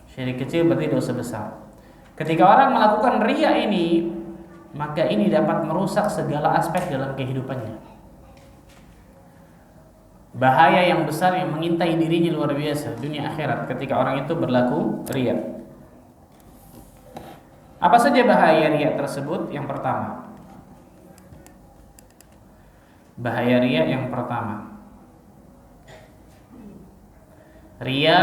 Syirik kecil berarti dosa besar. Ketika orang melakukan riya ini, maka ini dapat merusak segala aspek dalam kehidupannya. Bahaya yang besar yang mengintai dirinya luar biasa dunia akhirat ketika orang itu berlaku riya. Apa saja bahaya riya tersebut? Yang pertama, bahaya riya yang pertama, riya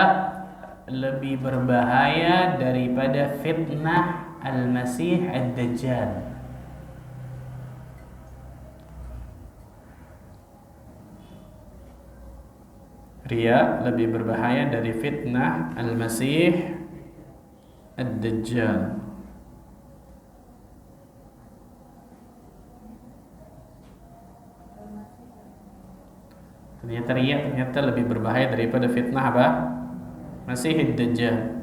lebih berbahaya daripada fitnah Al-Masih Ad-Dajjal. Riya lebih berbahaya dari fitnah Al-Masih Ad-Dajjal. Ternyata riya lebih berbahaya daripada fitnah apa? Masih Ad-Dajjal.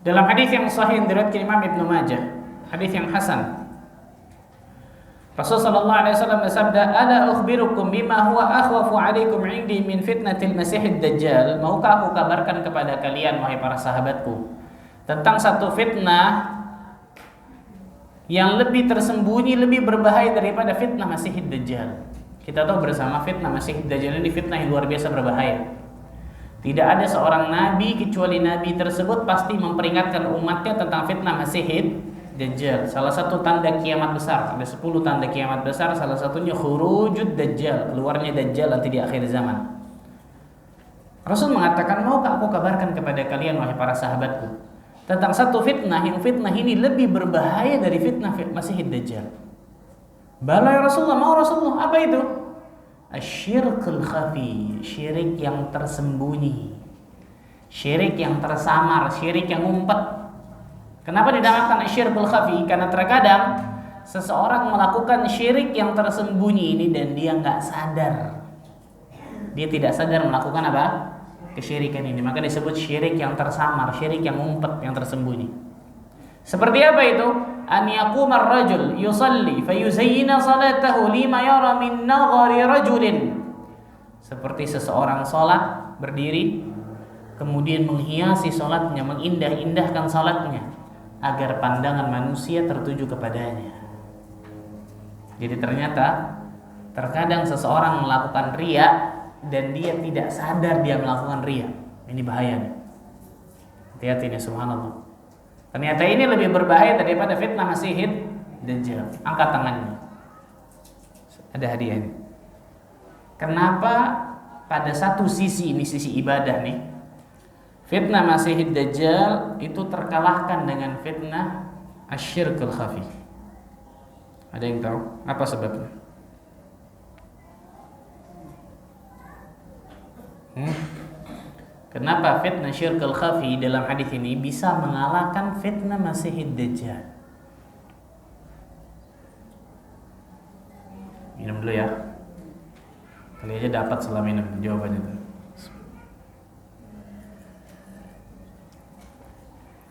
Dalam hadis yang sahih yang diriwayatkan Imam Ibnu Majah, hadis yang hasan, Rasulullah sallallahu alaihi wasallam bersabda, "Ala ukhbirukum bima huwa akhwafu 'alaikum 'indi min fitnatil Masiihid Dajjal?" Maukah aku kabarkan kepada kalian wahai para sahabatku tentang satu fitnah yang lebih tersembunyi, lebih berbahaya daripada fitnah Masiihid Dajjal. Kita tahu bersama fitnah Masiihid Dajjal ini fitnah yang luar biasa berbahaya. Tidak ada seorang nabi kecuali nabi tersebut pasti memperingatkan umatnya tentang fitnah Masiihid Dajjal. Salah satu tanda kiamat besar, ada 10 tanda kiamat besar, salah satunya khurujud Dajjal, keluarnya Dajjal nanti di akhir zaman. Rasul mengatakan, maukah aku kabarkan kepada kalian wahai para sahabatku tentang satu fitnah yang fitnah ini lebih berbahaya dari fitnah Masiihid Dajjal? Bala ya Rasulullah, mau Rasulullah. Apa itu? Asyirkul khafi, syirik yang tersembunyi, syirik yang tersamar, syirik yang ngumpet. Kenapa dinamakan asyirkul khafi? Karena terkadang seseorang melakukan syirik yang tersembunyi ini dan dia nggak sadar. Dia tidak sadar melakukan apa? Kesyirikan ini. Maka disebut syirik yang tersamar, syirik yang ngumpet, yang tersembunyi. Seperti apa itu? An yaqumar rajul yusalli fayuzayyina salatahu lima yara min naghari rajulin. Seperti seseorang salat berdiri kemudian menghiasi salatnya, mengindah-indahkan salatnya agar pandangan manusia tertuju kepadanya. Jadi ternyata terkadang seseorang melakukan riya dan dia tidak sadar dia melakukan riya. Ini bahayanya. Hati-hati nih, subhanallah. Ternyata ini lebih berbahaya daripada fitnah Masiihid Dajjal. Angkat tangannya. Ada hadiah ini. Kenapa pada satu sisi ini sisi ibadah nih, Fitnah Masihid Dajjal itu terkalahkan dengan fitnah asyirkul khafi. Ada yang tahu apa sebabnya? Kenapa fitnah syirkul khafi dalam hadis ini bisa mengalahkan fitnah Masihid Dajjal? Minum dulu ya. Kali aja dapat setelah minum jawabannya tuh.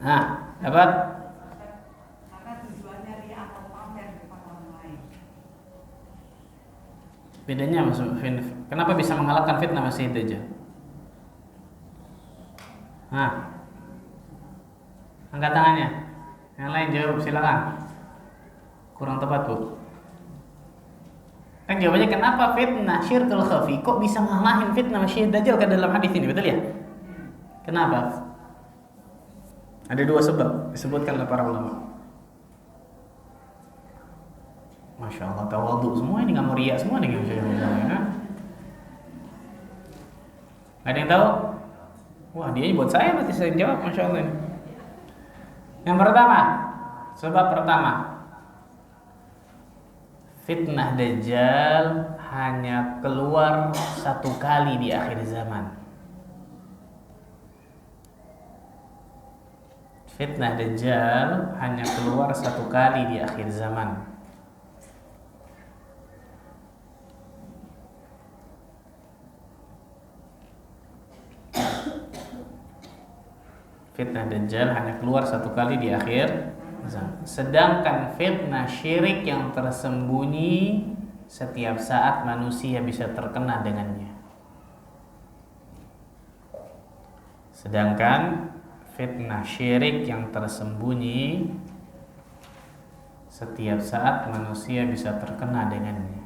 Nah, dapat? Karena tujuannya dia atau pamer kepada orang lain. Bedanya maksud kenapa bisa mengalahkan fitnah Masihid Dajjal? Nah, angkat tangannya. Yang lain jawab silakan. Kurang tepat bu. Kan jawabannya kenapa fitnah syirkul khafi kok bisa ngalahin fitnah Masihid Dajjal ke dalam hadis ini, betul ya? Kenapa? Ada dua sebab disebutkan oleh para ulama. Masya Allah, tawadhu semua ini, nggak mau riak semua nih. Ada yang tahu? Wah, dia buat saya berarti saya jawab, Masya Allah ini. Yang pertama, sebab pertama, fitnah Dajjal hanya keluar satu kali di akhir zaman. Fitnah Dajjal hanya keluar satu kali di akhir zaman. Fitnah Dajjal hanya keluar satu kali di akhir zaman. Sedangkan fitnah syirik yang tersembunyi setiap saat manusia bisa terkena dengannya. Sedangkan fitnah syirik yang tersembunyi setiap saat manusia bisa terkena dengannya.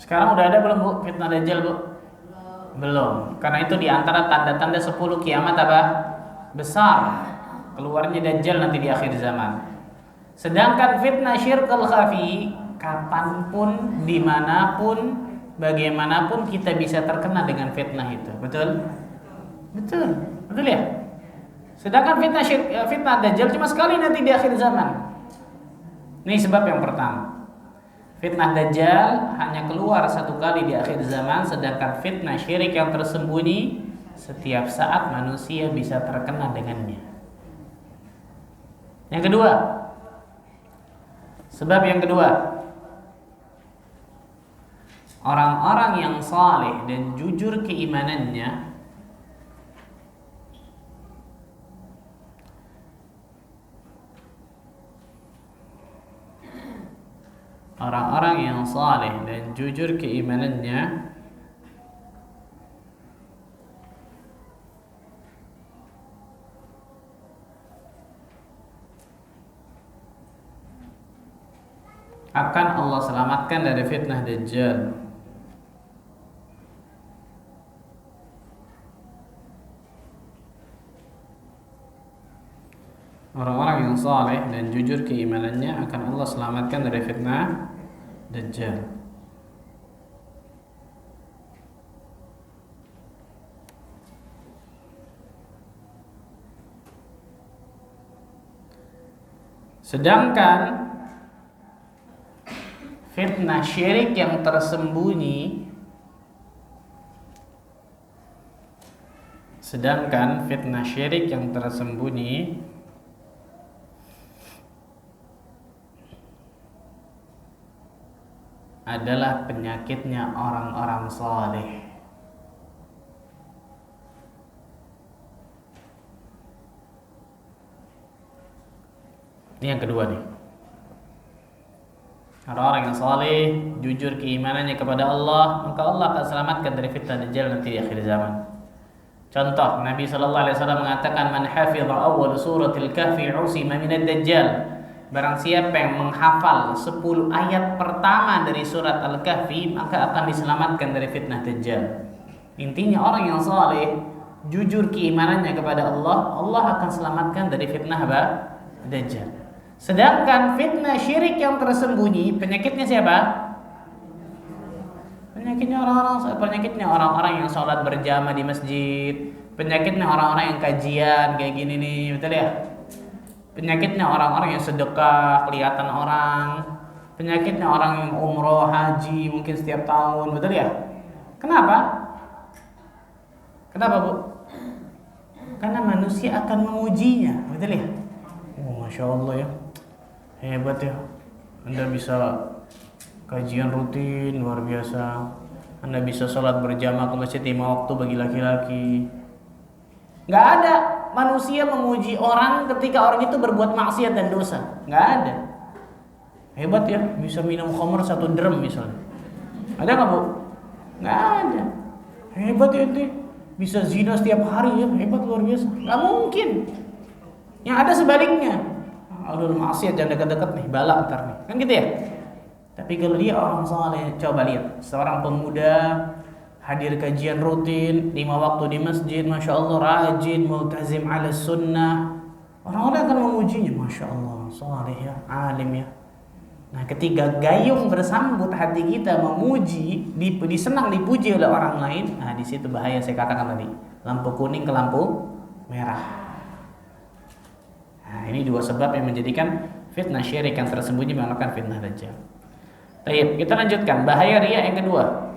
Sekarang udah ada belum bu fitnah Dajjal bu? Belum. Karena itu diantara tanda-tanda 10 kiamat apa? Besar. Keluarnya Dajjal nanti di akhir zaman. Sedangkan fitnah syirkul khafi, kapanpun, dimanapun, bagaimanapun kita bisa terkena dengan fitnah itu. Betul? Betul. Betul ya? Sedangkan fitnah Dajjal cuma sekali nanti di akhir zaman. Ini sebab yang pertama. Fitnah Dajjal hanya keluar satu kali di akhir zaman, sedangkan fitnah syirik yang tersembunyi setiap saat manusia bisa terkena dengannya. Yang kedua, sebab yang kedua, orang-orang yang saleh dan jujur keimanannya orang-orang yang saleh dan jujur keimanannya akan Allah selamatkan dari fitnah Dajjal. Orang-orang yang saleh dan jujur keimanannya akan Allah selamatkan dari fitnah Dajjal. Sedangkan fitnah syirik yang tersembunyi adalah penyakitnya orang-orang saleh. Ini yang kedua nih. Orang-orang yang saleh, jujur keimanannya kepada Allah, maka Allah akan selamatkan dari fitnah Dajjal nanti di akhir zaman. Contoh, Nabi SAW mengatakan, "Man hafidha awwal suratil kahfi usima minad Dajjal." Barang siapa yang menghafal 10 ayat pertama dari surat Al-Kahfi, maka akan diselamatkan dari fitnah Dajjal. Intinya orang yang saleh jujur keimanannya kepada Allah, Allah akan selamatkan dari fitnah Dajjal. Sedangkan fitnah syirik yang tersembunyi, penyakitnya siapa? Penyakitnya orang-orang yang sholat berjamaah di masjid. Penyakitnya orang-orang yang kajian kayak gini nih, betul ya? Penyakitnya orang-orang yang sedekah kelihatan orang. Penyakitnya orang yang umroh, haji mungkin setiap tahun, betul ya? Kenapa? Kenapa, Bu? Karena manusia akan mengujinya, betul ya? Oh, Masya Allah ya, hebat ya. Anda bisa kajian rutin, luar biasa. Anda bisa sholat berjamaah ke masjid 5 waktu bagi laki-laki. Gak ada manusia menguji orang ketika orang itu berbuat maksiat dan dosa. Gak ada. Hebat ya, bisa minum khamr 1 drum misalnya. Ada gak, Bu? Gak ada. Hebat ya itu. Bisa zina setiap hari ya, hebat luar biasa. Gak mungkin. Yang ada sebaliknya. Aduh, maksiat jangan dekat-dekat nih, balak ntar nih. Kan gitu ya? Tapi kalau dia orang saleh, coba lihat, seorang pemuda hadir kajian rutin 5 waktu di masjid, Masya Allah, rajin, multazim ala sunnah, orang-orang akan memujinya. Masya Allah, saleh ya, alim ya. Nah, ketika gayung bersambut hati kita memuji, disenang, dipuji oleh orang lain, nah di situ bahaya saya katakan tadi, lampu kuning ke lampu merah. Nah, ini 2 sebab yang menjadikan fitnah syirik yang tersembunyi mengalahkan fitnah Dajjal. Baik, kita lanjutkan. Bahaya riya yang kedua.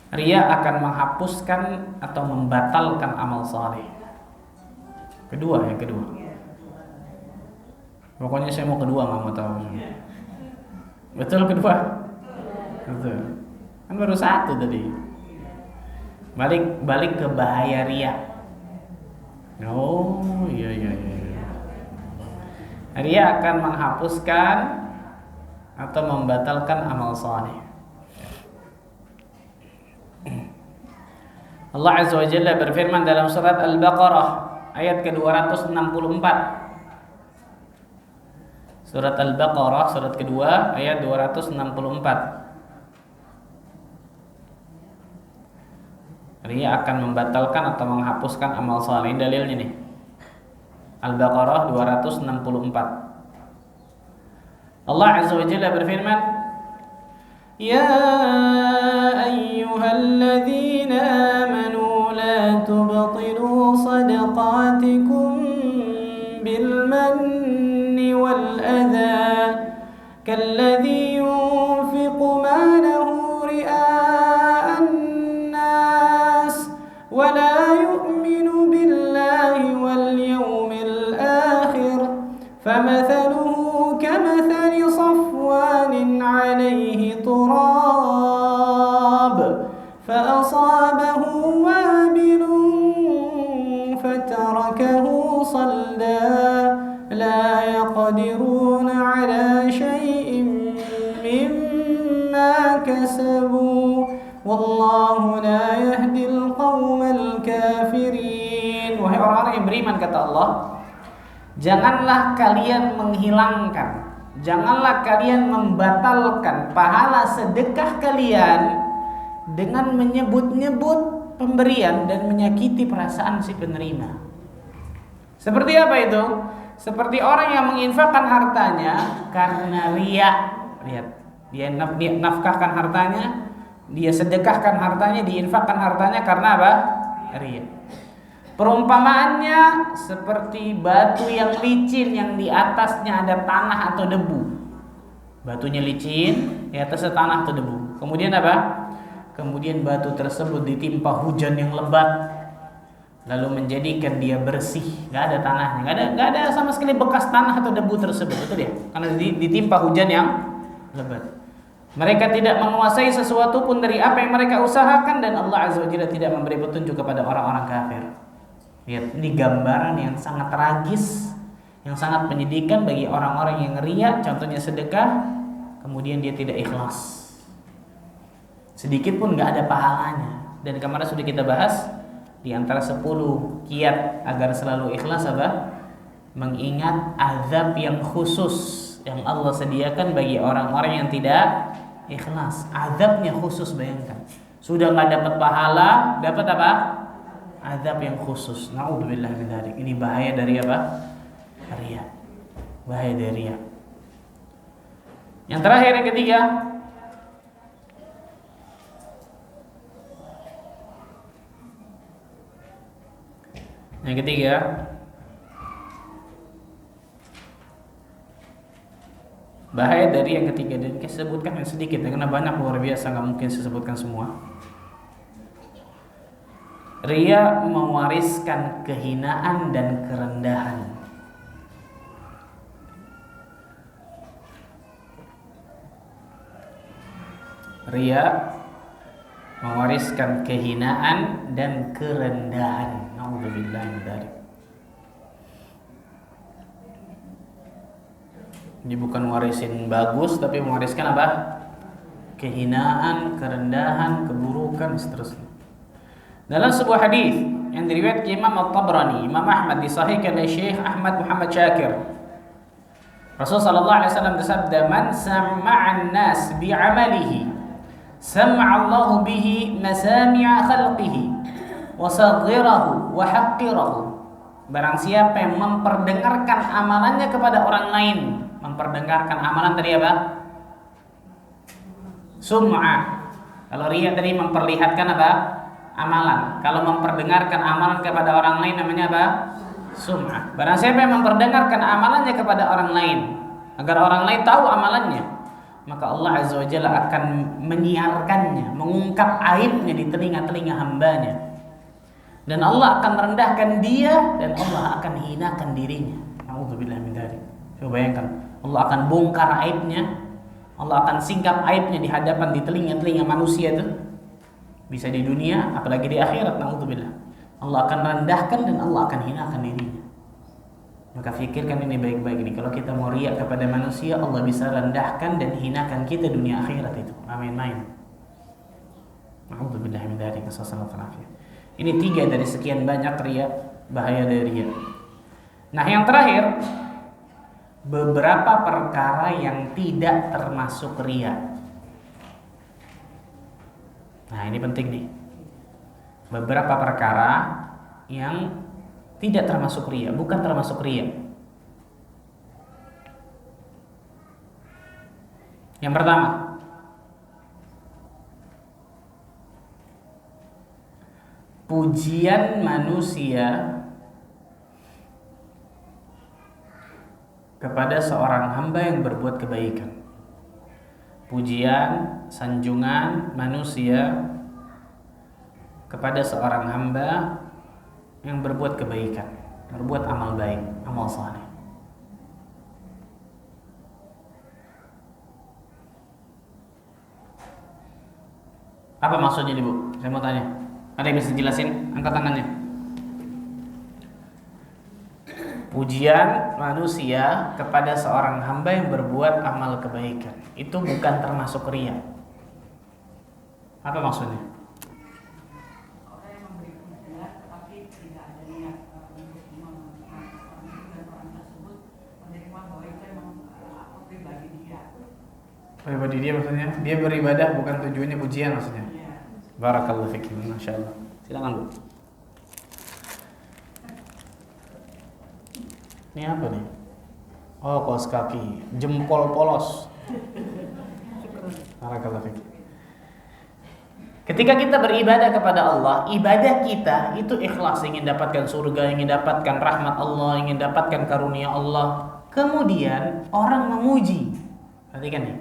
Riya akan menghapuskan atau membatalkan amal saleh. Yang kedua. Pokoknya saya mau kedua, nggak mau tahu. Betul kedua? Betul. Kan baru 1 tadi. Balik ke bahaya riya. Oh, iya. Riya akan menghapuskan atau membatalkan amal saleh. Allah Azza wa Jalla berfirman dalam surat Al-Baqarah ayat ke-264. Surat Al-Baqarah surat kedua ayat 264. Riya akan membatalkan atau menghapuskan amal saleh. Dalilnya nih. Al-Baqarah 264. Allah Azza wa Jalla berfirman, Ya ayyuhalladzina amanu la tubtilu sadaqatikum bil manni wal adha kalladhi yunfiqu malahu ria'an nas wa la yu'minu billahi wal yawmil akhir famathaluhu kamathali صفوان عليه تراب فأصابه وابل فتركه صلدا لا يقدرون على شيء مما كسبوا والله لا يهدي القوم الكافرين. Wahai orang-orang yang beriman, kata Allah, janganlah kalian menghilangkan, janganlah kalian membatalkan pahala sedekah kalian dengan menyebut-nyebut pemberian dan menyakiti perasaan si penerima. Seperti apa itu? Seperti orang yang menginfakkan hartanya karena riya. Lihat, dia nafkahkan hartanya, dia sedekahkan hartanya, diinfakkan hartanya karena apa? Riya. Perumpamaannya seperti batu yang licin yang di atasnya ada tanah atau debu. Batunya licin, di atasnya tanah atau debu. Kemudian apa? Kemudian batu tersebut ditimpa hujan yang lebat, lalu menjadikan dia bersih, gak ada tanahnya, gak ada sama sekali bekas tanah atau debu tersebut, betul ya? Karena ditimpa hujan yang lebat. Mereka tidak menguasai sesuatu pun dari apa yang mereka usahakan, dan Allah Azza wa Jalla tidak memberi petunjuk kepada orang-orang kafir. Lihat, ini gambaran yang sangat tragis, yang sangat menyedihkan bagi orang-orang yang riya. Contohnya sedekah, kemudian dia tidak ikhlas, sedikit pun gak ada pahalanya. Dan kemarin sudah kita bahas, di antara 10 kiat agar selalu ikhlas apa? Mengingat azab yang khusus yang Allah sediakan bagi orang-orang yang tidak ikhlas. Azabnya khusus, bayangkan. Sudah nggak dapat pahala, dapat apa? Azab yang khusus. Na'udzubillah min dzalik. Ini bahaya dari apa? Riya. Bahaya dari riya. Yang terakhir, yang ketiga, bahaya dari yang ketiga, dan saya sebutkan yang sedikit karena banyak, luar biasa, nggak mungkin saya sebutkan semua. Riya mewariskan kehinaan dan kerendahan. Riya mewariskan kehinaan dan kerendahan. Nauzubillah min dzalik. Ini bukan warisin bagus, tapi mewariskan apa? Kehinaan, kerendahan, keburukan, seterusnya. Dalam sebuah hadis yang diriwayatkan Imam At-Tabrani, Imam Ahmad, disahihkan oleh Syekh Ahmad Muhammad Syakir, Rasulullah sallallahu alaihi wasallam bersabda, "Man sam'a'an nas bi'amalihi, sam'a Allah bihi masami'a khalqihi, wa saghirahu wa haqqirahu." Barang siapa yang memperdengarkan amalannya kepada orang lain, memperdengarkan amalan tadi apa? Sum'ah. Kalau riya tadi memperlihatkan apa? Amalan. Kalau memperdengarkan amalan kepada orang lain namanya apa? Sum'ah. Barang siapa yang memperdengarkan amalannya kepada orang lain agar orang lain tahu amalannya, maka Allah Azza wa Jalla akan menyiarkannya, mengungkap aibnya di telinga-telinga hambanya. Dan Allah akan merendahkan dia, dan Allah akan hinakan dirinya. Nauzubillah min dzalik. Coba bayangkan, Allah akan bongkar aibnya, Allah akan singkap aibnya di hadapan, di telinga-telinga manusia itu. Bisa di dunia, apalagi di akhirat, naudzubillah. Allah akan rendahkan dan Allah akan hinakan dirinya. Maka fikirkan ini baik-baik ini. Kalau kita mau riya kepada manusia, Allah bisa rendahkan dan hinakan kita dunia akhirat itu. Main-main. Naudzubillah min dzalik. Ini 3 dari sekian banyak riya, bahaya dari riya. Nah, yang terakhir, beberapa perkara yang tidak termasuk riya. Nah, ini penting nih. Beberapa perkara yang tidak termasuk riya, bukan termasuk riya. Yang pertama, pujian manusia kepada seorang hamba yang berbuat kebaikan. Pujian, sanjungan manusia kepada seorang hamba yang berbuat kebaikan, berbuat amal baik, amal saleh. Apa maksudnya nih, Bu? Saya mau tanya. Ada yang bisa jelasin? Angkat tangannya. Pujian manusia kepada seorang hamba yang berbuat amal kebaikan itu bukan termasuk riya. Apa maksudnya? Orang yang memberi pujian tetapi tidak ada niat untuk mengatakan orang tersebut menerima bahwa itu memang pribadi dia. Pribadi dia maksudnya? Dia beribadah bukan tujuannya pujian maksudnya? Iya. Barakallahu fikum, masyaallah. Silakan, Bu. Ini apa nih? Oh, kaos kaki, jempol polos. Barakallahu fikum. Ketika kita beribadah kepada Allah, ibadah kita itu ikhlas, ingin dapatkan surga, ingin dapatkan rahmat Allah, ingin dapatkan karunia Allah. Kemudian orang memuji. Perhatikan nih.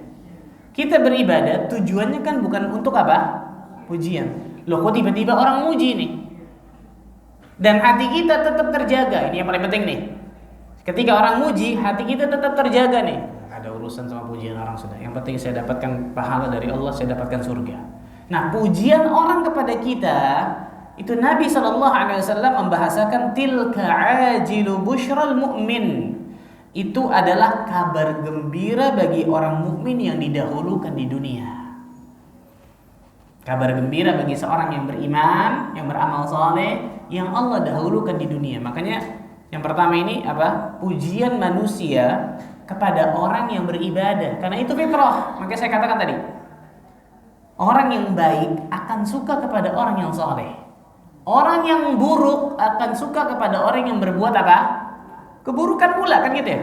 Kita beribadah tujuannya kan bukan untuk apa? Pujian. Loh, kok tiba-tiba orang muji nih? Dan hati kita tetap terjaga. Ini yang paling penting nih. Ketika orang muji, hati kita tetap terjaga nih. Gak ada urusan sama pujian orang sudah. Yang penting saya dapatkan pahala dari Allah, saya dapatkan surga. Nah, pujian orang kepada kita itu Nabi SAW membahasakan tilka ajilu busyral mu'min. Itu adalah kabar gembira bagi orang mukmin yang didahulukan di dunia. Kabar gembira bagi seorang yang beriman, yang beramal saleh, yang Allah dahulukan di dunia. Makanya yang pertama ini apa? Pujian manusia kepada orang yang beribadah. Karena itu fitrah. Makanya saya katakan tadi, Orang yang baik akan suka kepada orang yang soleh. Orang yang buruk akan suka kepada orang yang berbuat apa? Keburukan pula, kan gitu ya.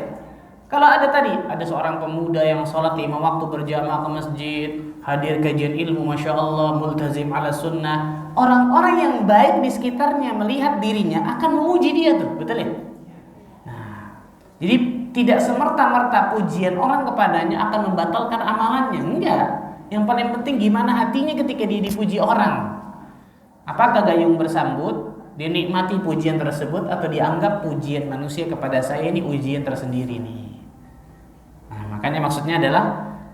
Kalau ada tadi, ada seorang pemuda yang sholat 5 waktu berjamaah ke masjid, hadir kajian ilmu, Masya Allah, multazim ala sunnah. Orang-orang yang baik di sekitarnya melihat dirinya akan memuji dia tuh, betul ya? Nah, jadi tidak semerta-merta pujian orang kepadanya akan membatalkan amalannya, enggak. Yang paling penting gimana hatinya ketika dia dipuji orang. Apakah gayung bersambut, dinikmati pujian tersebut, atau dianggap pujian manusia kepada saya ini ujian tersendiri nih. Nah, makanya maksudnya adalah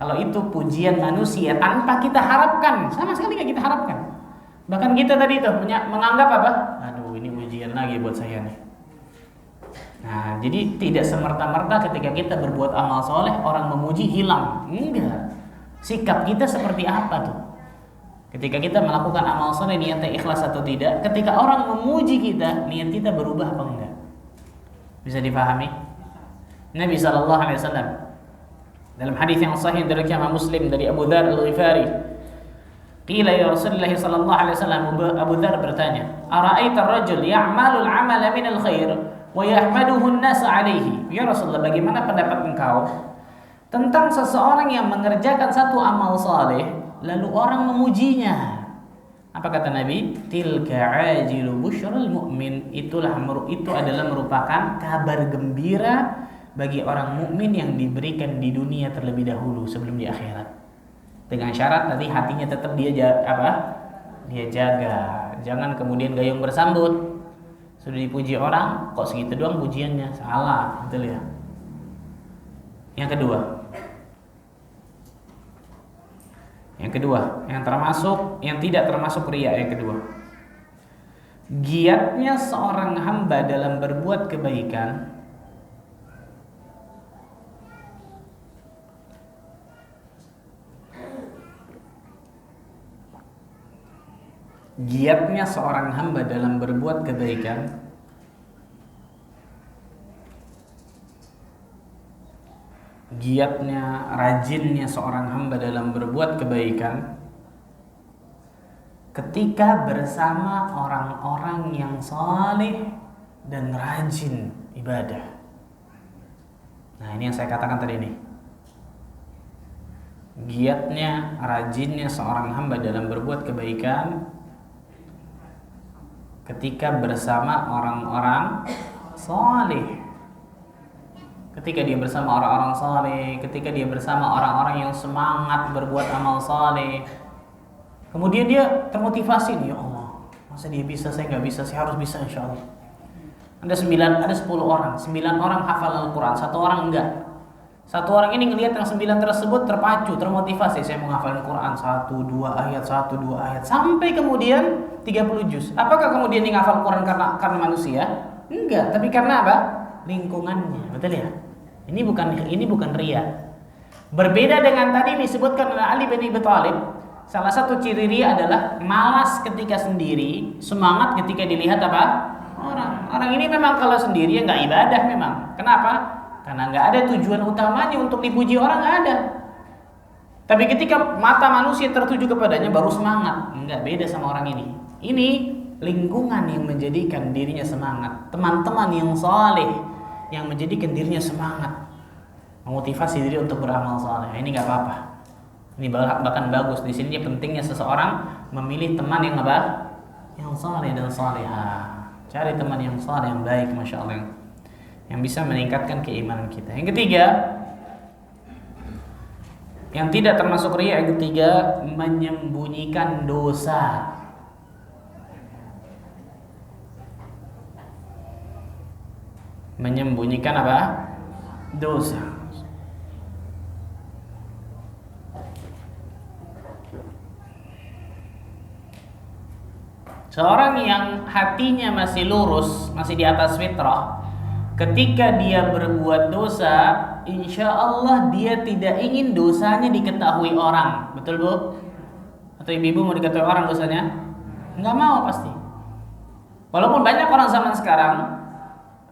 kalau itu pujian manusia tanpa kita harapkan, sama sekali gak kita harapkan. Bahkan kita tadi tuh menganggap apa? Aduh, ini ujian lagi buat saya nih. Nah, jadi tidak semerta-merta ketika kita berbuat amal soleh orang memuji hilang. Enggak. Sikap kita seperti apa tuh? Ketika kita melakukan amal soleh niatnya ikhlas atau tidak? Ketika orang memuji kita, niat kita berubah apa enggak? Bisa dipahami? Nabi SAW dalam hadis yang sahih dari Imam Muslim dari Abu Dzar Al-Ghifari, qila ya Rasulullah sallallahu alaihi wasallam, Abu Dzar bertanya, "Ara'aita ar-rajul ya'malu al-'amala min al-khair wa yahmaduhu an-nas 'alaihi?" Ya Rasulullah, bagaimana pendapat engkau tentang seseorang yang mengerjakan satu amal saleh lalu orang memujinya? Apa kata Nabi? Tilka ajilu busyral mu'min. Itu adalah merupakan kabar gembira bagi orang mukmin yang diberikan di dunia terlebih dahulu sebelum di akhirat. Dengan syarat nanti hatinya tetap dia jaga. Jangan kemudian gayung bersambut. Sudah dipuji orang, kok segitu doang pujiannya? Salah, betul ya? Yang kedua, yang tidak termasuk riya yang kedua. Giatnya seorang hamba dalam berbuat kebaikan rajinnya seorang hamba dalam berbuat kebaikan ketika bersama orang-orang yang saleh dan rajin ibadah. Nah, ini yang saya katakan tadi nih. Giatnya, rajinnya seorang hamba dalam berbuat kebaikan ketika bersama orang-orang saleh. Ketika dia bersama orang-orang saleh, ketika dia bersama orang-orang yang semangat berbuat amal saleh, kemudian dia termotivasi nih, ya Allah, masa dia bisa, saya nggak bisa, saya harus bisa insya Allah. Ada 10 orang, 9 orang hafal Al-Quran, 1 orang enggak. 1 orang ini ngelihat yang 9 tersebut terpacu, termotivasi, saya mau hafal Al-Quran 1-2 ayat, sampai kemudian 30 juz. Apakah kemudian dia hafal Al-Quran karena manusia? Enggak, tapi karena apa? Lingkungannya, betul ya? Ini bukan riya. Berbeda dengan tadi disebutkan oleh Ali bin Abi Thalib, salah satu ciri riya adalah malas ketika sendiri, semangat ketika dilihat apa? Orang ini memang kalau sendiri ya nggak ibadah memang. Kenapa? Karena nggak ada tujuan utamanya untuk dipuji orang, nggak ada. Tapi ketika mata manusia tertuju kepadanya baru semangat. Nggak, beda sama orang ini. Ini lingkungan yang menjadikan dirinya semangat, teman-teman yang saleh yang menjadikan dirinya semangat, memotivasi diri untuk beramal saleh. Ini nggak apa-apa. Ini bahkan bagus. Di sini pentingnya seseorang memilih teman yang apa? Yang saleh dan salehah. Cari teman yang saleh, yang baik, Masya Allah, yang bisa meningkatkan keimanan kita. Yang ketiga, yang tidak termasuk riya, yang ketiga, menyembunyikan dosa. Menyembunyikan apa? Dosa. Seorang yang hatinya masih lurus, masih di atas fitrah, ketika dia berbuat dosa, insya Allah dia tidak ingin dosanya diketahui orang. Betul Bu? Atau ibu-ibu mau diketahui orang dosanya? Enggak mau pasti. Walaupun banyak orang zaman sekarang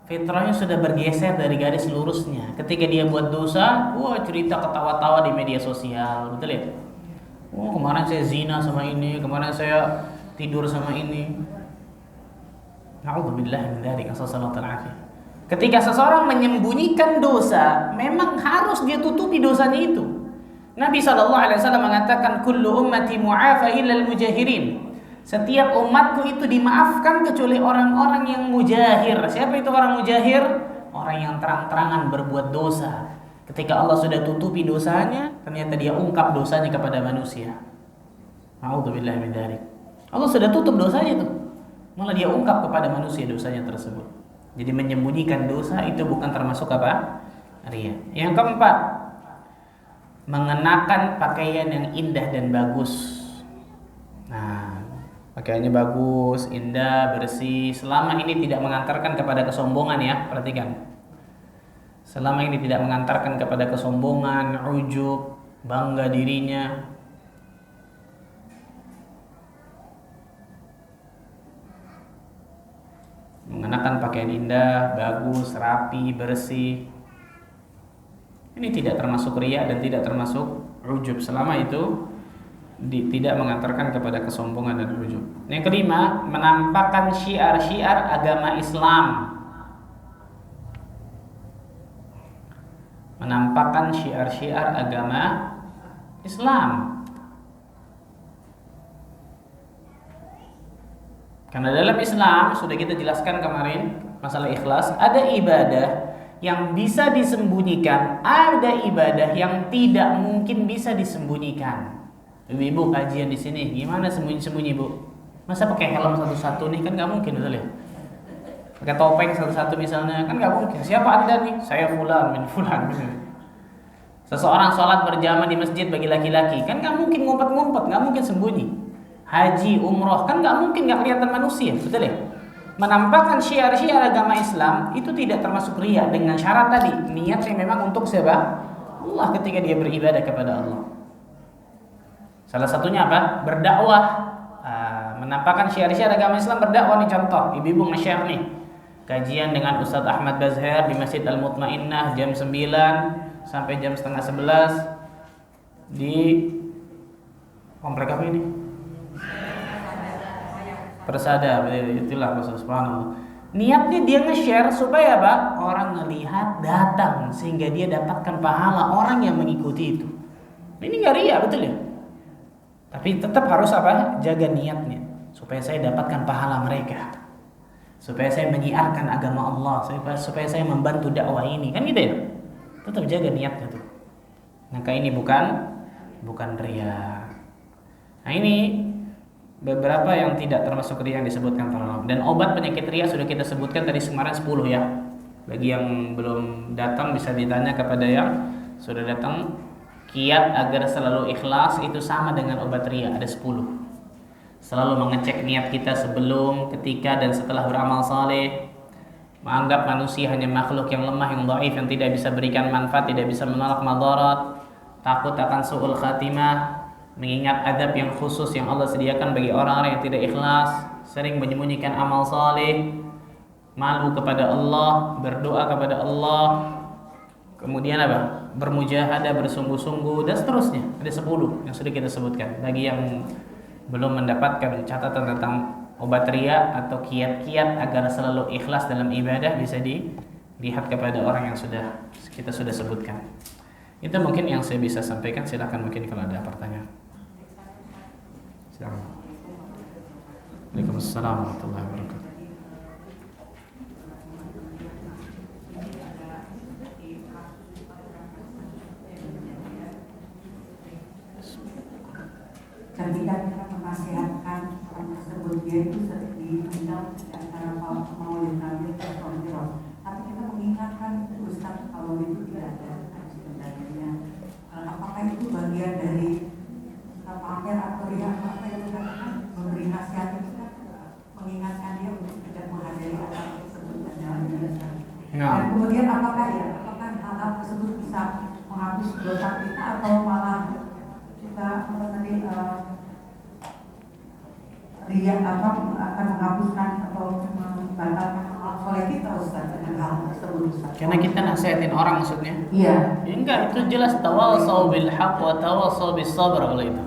fitrahnya sudah bergeser dari garis lurusnya. Ketika dia buat dosa, wah cerita ketawa-tawa di media sosial, betul ya? Oh, kemarin saya zina sama ini, kemarin saya tidur sama ini. Na'udzubillah min dzalik, sallallahu alaihi. Ketika seseorang menyembunyikan dosa, memang harus dia tutupi dosanya itu. Nabi SAW mengatakan, kullu ummati mu'afa illal mujahirin. Setiap umatku itu dimaafkan kecuali orang-orang yang mujahir. Siapa itu orang mujahir? Orang yang terang-terangan berbuat dosa. Ketika Allah sudah tutupi dosanya, ternyata dia ungkap dosanya kepada manusia. Na'udzubillah min dzalik. Allah sudah tutup dosanya itu, malah dia ungkap kepada manusia dosanya tersebut. Jadi menyembunyikan dosa itu bukan termasuk apa? Riya. Yang keempat, mengenakan pakaian yang indah dan bagus. Nah, pakaiannya bagus, indah, bersih, selama ini tidak mengantarkan kepada kesombongan ya, perhatikan. Selama ini tidak mengantarkan kepada kesombongan, ujub, bangga dirinya. Mengenakan pakaian indah, bagus, rapi, bersih. Ini tidak termasuk riya dan tidak termasuk ujub selama itu tidak mengantarkan kepada kesombongan dan ujub. Yang kelima, menampakkan syiar-syiar agama Islam. Menampakkan syiar-syiar agama Islam. Karena dalam Islam sudah kita jelaskan kemarin masalah ikhlas, ada ibadah yang bisa disembunyikan, ada ibadah yang tidak mungkin bisa disembunyikan. Ibu kajian di sini, gimana sembunyi-sembunyi Bu? Masa pakai helm satu-satu nih, kan nggak mungkin, betul ya? Pakai topeng satu-satu misalnya, kan nggak mungkin. Siapa Anda nih? Saya fulan bin fulan. Seseorang sholat berjamaah di masjid bagi laki-laki, kan nggak mungkin ngumpet-ngumpet, nggak mungkin sembunyi. Haji, umroh, kan nggak mungkin nggak kelihatan manusia, betul ya? Menampakkan syiar-syiar agama Islam itu tidak termasuk riya dengan syarat tadi, niatnya memang untuk siapa? Allah ketika dia beribadah kepada Allah. Salah satunya apa? Berdakwah. Menampakkan syiar-syiar agama Islam, berdakwah nih contoh. Ibu-ibu nge-share nih kajian dengan Ustadz Ahmad Bazher di Masjid Al-Mutmainnah jam 9 sampai jam setengah 11 di komplek apa ini? Persada, itulah subhanallah. Niatnya dia nge-share supaya apa? Orang ngelihat, datang, sehingga dia dapatkan pahala orang yang mengikuti itu. Ini nggak riya, betul ya? Tapi tetap harus apa? Jaga niatnya, supaya saya dapatkan pahala mereka, supaya saya menyiarkan agama Allah, supaya saya membantu dakwah ini, kan gitu ya? Tetap jaga niatnya tuh. Maka ini bukan riya. Nah ini beberapa yang tidak termasuk riya yang disebutkan para ulama. Dan obat penyakit riya sudah kita sebutkan tadi kemarin 10 ya. Bagi yang belum datang bisa ditanya kepada yang sudah datang. Kiat agar selalu ikhlas itu sama dengan obat riya, ada 10. Selalu mengecek niat kita sebelum, ketika, dan setelah beramal saleh. Menganggap manusia hanya makhluk yang lemah, yang dhaif, yang tidak bisa berikan manfaat, tidak bisa menolak madarat. Takut akan su'ul khatimah, mengingat adab yang khusus yang Allah sediakan bagi orang-orang yang tidak ikhlas, sering menyembunyikan amal saleh, malu kepada Allah, berdoa kepada Allah, kemudian apa? Bermujahadah, bersungguh-sungguh, dan seterusnya. Ada 10 yang sudah kita sebutkan. Bagi yang belum mendapatkan catatan tentang obat riya atau kiat-kiat agar selalu ikhlas dalam ibadah, bisa dilihat kepada orang yang kita sudah sebutkan. Itu mungkin yang saya bisa sampaikan. Silakan mungkin kalau ada pertanyaan. Silakan. Waalaikumsalam warahmatullahi wabarakatuh. Ketika kita menasihatkan orang tersebut, dia itu diundang antara maulid nabi atau miros, tapi kita mengingatkan Ustaz kalau itu tidak ada sebenarnya. Apakah itu bagian dari pamer atau riya? Apa yang kita lakukan? Memberi nasihat itu mengingatkan dia untuk tidak menghadiri acara tersebut dan jalan dengan Ustaz. Dan kemudian apakah hal tersebut bisa menghapus dosa kita atau malah kita riya akan menghapuskan atau membatalkan amal soleh kita Ustaz dengan hal tersebut Ustaz? Karena kita nasihatin orang maksudnya? Iya. Ya enggak, itu jelas tawassaw bil haqq wa tawassaw bis sabr kalau itu.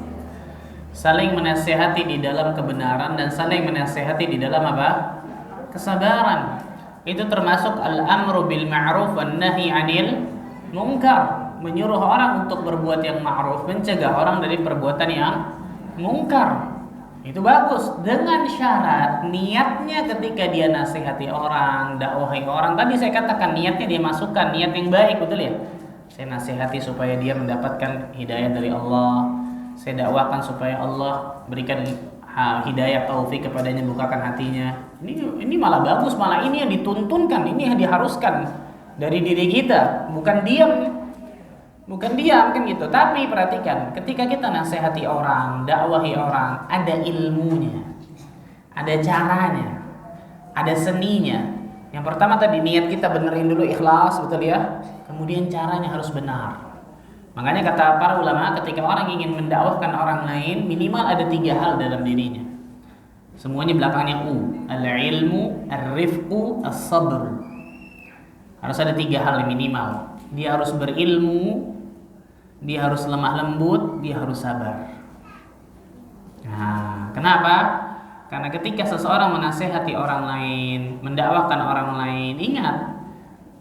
saling menasihati di dalam kebenaran dan saling menasihati di dalam apa? Kesabaran. Itu termasuk al-amru bil ma'ruf wan nahi 'anil munkar, menyuruh orang untuk berbuat yang ma'ruf, mencegah orang dari perbuatan yang munkar. Itu bagus, dengan syarat niatnya ketika dia nasihati orang, dakwahi orang. Tadi saya katakan niatnya dia masukkan niat yang baik, betul ya? Saya nasihati supaya dia mendapatkan hidayah dari Allah. Saya dakwakan supaya Allah berikan hidayah taufik kepadanya, bukakan hatinya. Ini malah bagus, malah ini yang dituntunkan, ini yang diharuskan dari diri kita, bukan diam kan gitu. Tapi perhatikan, ketika kita nasihati orang, dakwahi orang, ada ilmunya, ada caranya, ada seninya. Yang pertama tadi niat kita benerin dulu, ikhlas, betul ya. Kemudian caranya harus benar. Makanya kata para ulama, ketika orang ingin mendakwahkan orang lain, minimal ada 3 hal dalam dirinya. Semuanya belakangnya U. Al-ilmu, ar-rifqu, as-sabr. Harus ada 3 hal minimal. Dia harus berilmu, dia harus lemah lembut, dia harus sabar. Nah, kenapa? Karena ketika seseorang menasihati orang lain, mendakwahkan orang lain, ingat,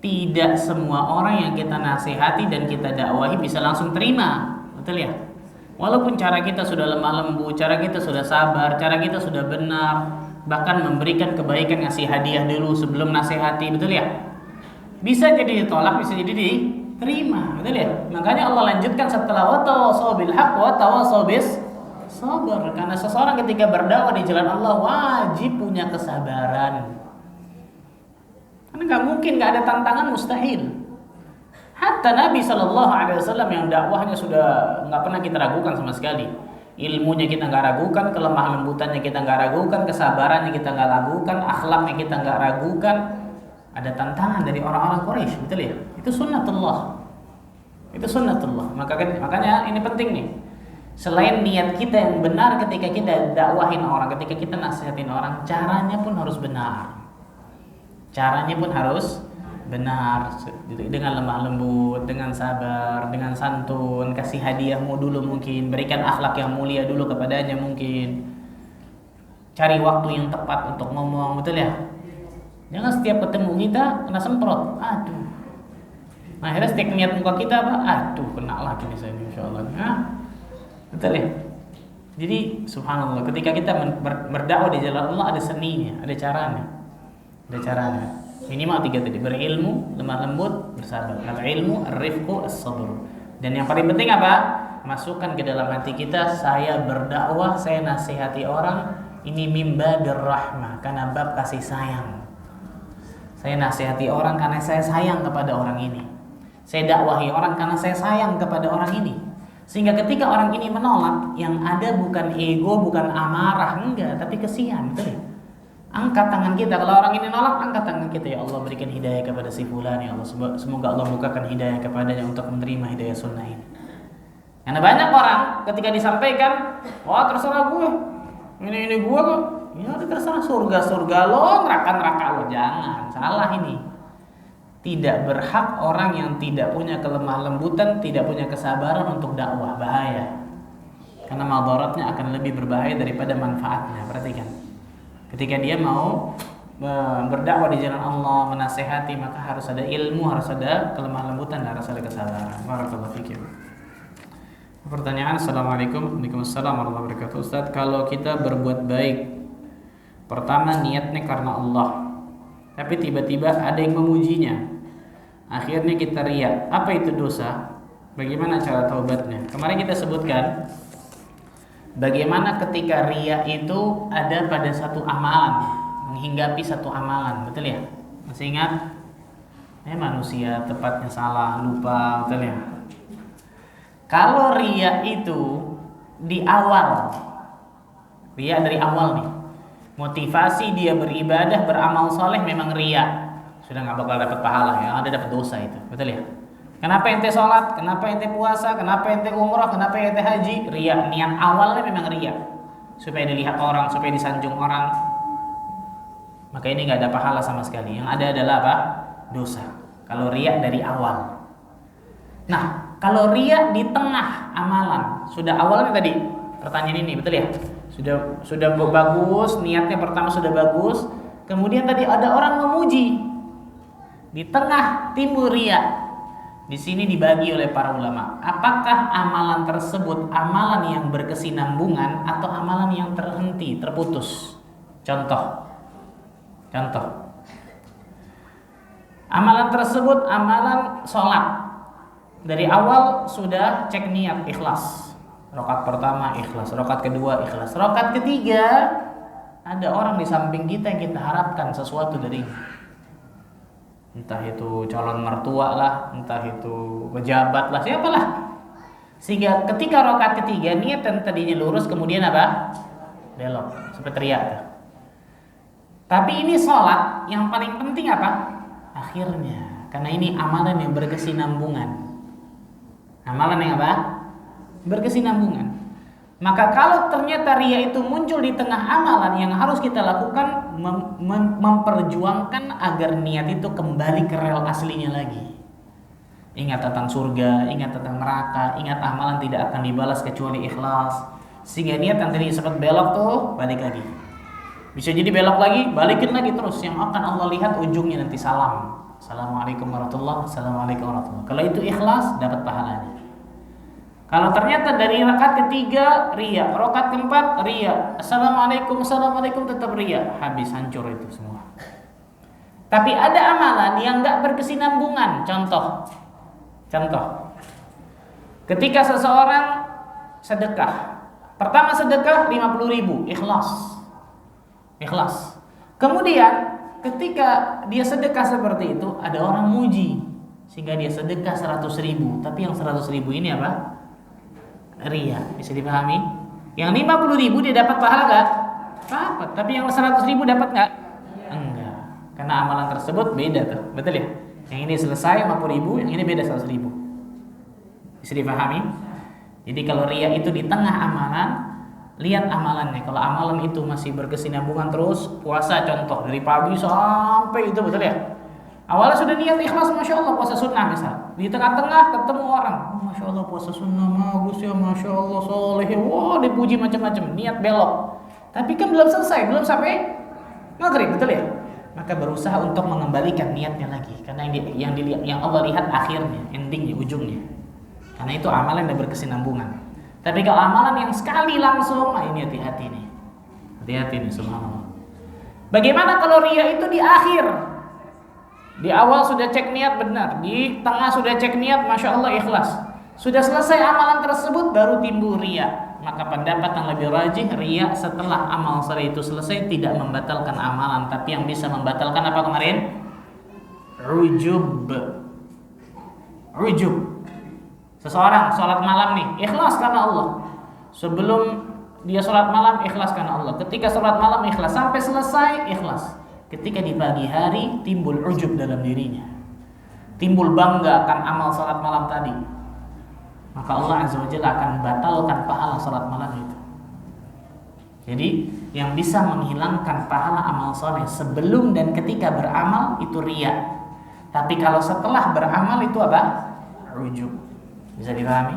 tidak semua orang yang kita nasihati dan kita dakwahi bisa langsung terima, betul ya? Walaupun cara kita sudah lemah lembut, cara kita sudah sabar, cara kita sudah benar, bahkan memberikan kebaikan, ngasih hadiah dulu sebelum nasihati, betul ya? Bisa jadi ditolak, bisa jadi diterima, betul ya? Makanya Allah lanjutkan setelah wa tawassaw bil haqq wa tawassaw bis sabr. Karena seseorang ketika berdakwah di jalan Allah wajib punya kesabaran. Karena nggak mungkin, nggak ada tantangan, mustahil. Hatta Nabi SAW yang dakwahnya sudah nggak pernah kita ragukan sama sekali. Ilmunya kita nggak ragukan, kelemah lembutannya kita nggak ragukan, kesabarannya kita nggak ragukan, akhlaknya kita nggak ragukan. Ada tantangan dari orang-orang Quraisy, betul ya? Itu sunnatullah. Itu sunnatullah. Makanya ini penting nih. Selain niat kita yang benar ketika kita dakwahin orang, ketika kita nasihatin orang, caranya pun harus benar. Caranya pun harus benar, dengan lemah lembut, dengan sabar, dengan santun, kasih hadiahmu dulu mungkin, berikan akhlak yang mulia dulu kepadanya mungkin. Cari waktu yang tepat untuk ngomong, betul ya? Jangan setiap ketemu kita kena semprot. Aduh. Nah, akhirnya setiap niat muka kita apa? Aduh, kena lagi nih saya insyaallah. Nah, betul ya? Jadi subhanallah, ketika kita berdakwah di jalan Allah ada seninya, ada caranya. Ada caranya. Minimal 3 tadi, berilmu, lemah lembut, bersabar. Al-ilmu, ar-rifqu, as-sabr. Dan yang paling penting apa? Masukkan ke dalam hati kita, saya berdakwah, saya nasihati orang, ini mimba derrahmah, karena bab kasih sayang. Saya nasihati orang karena saya sayang kepada orang ini. Saya dakwahi orang karena saya sayang kepada orang ini. Sehingga ketika orang ini menolak, yang ada bukan ego, bukan amarah, enggak, tapi kesian, betul ya? Angkat tangan kita, kalau orang ini nolak, angkat tangan kita, ya Allah berikan hidayah kepada si fulan, ya Allah, semoga Allah bukakan hidayah kepadanya untuk menerima hidayah sunnah ini. Karena banyak orang ketika disampaikan, wah terserah gue, ini gue kok, ya udah terserah, surga lo, neraka lo, jangan, salah ini. Tidak berhak orang yang tidak punya kelemah lembutan, tidak punya kesabaran untuk dakwah, bahaya. Karena madaratnya akan lebih berbahaya daripada manfaatnya. Perhatikan. Ketika dia mau berdakwah di jalan Allah, menasehati, maka harus ada ilmu, harus ada kelemah lembutan, dan harus ada kesabaran. Barakallahu fikum. Pertanyaan, Assalamualaikum. Waalaikumsalam warahmatullahi wabarakatuh. Ustaz, kalau kita berbuat baik, pertama niatnya karena Allah, tapi tiba-tiba ada yang memujinya, akhirnya kita riya, apa itu dosa? Bagaimana cara taubatnya? Kemarin kita sebutkan bagaimana ketika riya itu ada pada satu amalan, menghinggapi satu amalan, betul ya? Masih ingat? Manusia tepatnya salah, lupa, betul ya? Kalau riya itu di awal, riya dari awal nih, motivasi dia beribadah, beramal soleh memang riya, sudah nggak bakal dapat pahala ya, ada dapat dosa itu, betul ya? Kenapa ente sholat? Kenapa ente puasa? Kenapa ente umrah? Kenapa ente haji? Riya, niat awalnya memang riya, supaya dilihat orang, supaya disanjung orang. Maka ini nggak ada pahala sama sekali. Yang ada adalah apa? Dosa. Kalau riya dari awal. Nah, kalau riya di tengah amalan, sudah awalnya tadi pertanyaan ini, betul ya? Sudah bagus, niatnya pertama sudah bagus. Kemudian tadi ada orang memuji. Di tengah timbul riya. Di sini dibagi oleh para ulama. Apakah amalan tersebut amalan yang berkesinambungan atau amalan yang terhenti, terputus? Contoh. Amalan tersebut amalan sholat. Dari awal sudah cek niat ikhlas. Rakaat pertama ikhlas, rakaat kedua ikhlas, rakaat ketiga ada orang di samping kita yang kita harapkan sesuatu darinya. Entah itu calon mertua lah, entah itu pejabat lah, siapalah. Sehingga ketika rakaat ketiga niat yang tadinya lurus kemudian apa? Belok, seperti riya. Tapi ini sholat yang paling penting apa? Akhirnya, karena ini amalan yang berkesinambungan. Amalan yang apa? Berkesinambungan. Maka kalau ternyata riya itu muncul di tengah amalan, yang harus kita lakukan memperjuangkan agar niat itu kembali ke rel aslinya lagi. Ingat tentang surga, ingat tentang neraka, ingat amalan tidak akan dibalas kecuali ikhlas. Sehingga niat yang tadi sempat belok tuh balik lagi. Bisa jadi belok lagi, balikin lagi terus. Yang akan Allah lihat ujungnya nanti salam. Assalamualaikum warahmatullahi wabarakatuh. Assalamualaikum warahmatullahi wabarakatuh. Kalau itu ikhlas dapat pahalanya. Kalau ternyata dari rakaat ketiga riya, rakaat keempat riya, assalamualaikum tetap riya, habis hancur itu semua. Tapi ada amalan yang enggak berkesinambungan. Contoh. Ketika seseorang sedekah. Pertama sedekah 50.000, ikhlas. Kemudian ketika dia sedekah seperti itu, ada orang muji sehingga dia sedekah 100.000. Tapi yang 100.000 ini apa? Riya, bisa dipahami? Yang 50.000 dia dapat pahala enggak? Dapat. Tapi yang 100.000 dapat enggak? Enggak. Karena amalan tersebut beda tuh, betul ya? Yang ini selesai 50.000, yang ini beda 100.000. Bisa dipahami? Jadi kalau riya itu di tengah amalan, lihat amalannya. Kalau amalan itu masih berkesinambungan terus, puasa contoh dari pagi sampai itu, betul ya? Awalnya sudah niat ikhlas, masya Allah puasa sunnah misal. Di tengah-tengah ketemu orang, masya Allah puasa sunnah bagus ya, masya Allah soleh. Wah dipuji macam-macam, niat belok. Tapi kan belum selesai, belum sampai maghrib, betul ya? Maka berusaha untuk mengembalikan niatnya lagi, karena yang Allah lihat akhirnya, endingnya, ujungnya. Karena itu amalan yang berkesinambungan. Tapi kalau amalan yang sekali langsung, nah ini hati-hati nih, subhanallah. Bagaimana kalau riya itu di akhir? Di awal sudah cek niat benar, di tengah sudah cek niat, masya Allah ikhlas. Sudah selesai amalan tersebut baru timbul riya. Maka pendapat yang lebih rajih, riya setelah amal soleh itu selesai tidak membatalkan amalan, tapi yang bisa membatalkan apa kemarin? Ujub. Seseorang sholat malam nih, ikhlas karena Allah. Sebelum dia sholat malam, ikhlas karena Allah. Ketika sholat malam ikhlas, sampai selesai ikhlas. Ketika di pagi hari timbul ujub dalam dirinya, timbul bangga akan amal salat malam tadi, maka Allah Azza wa Jalla akan batalkan pahala salat malam itu. Jadi yang bisa menghilangkan pahala amal soleh sebelum dan ketika beramal itu riya. Tapi kalau setelah beramal itu apa? Ujub. Bisa dipahami?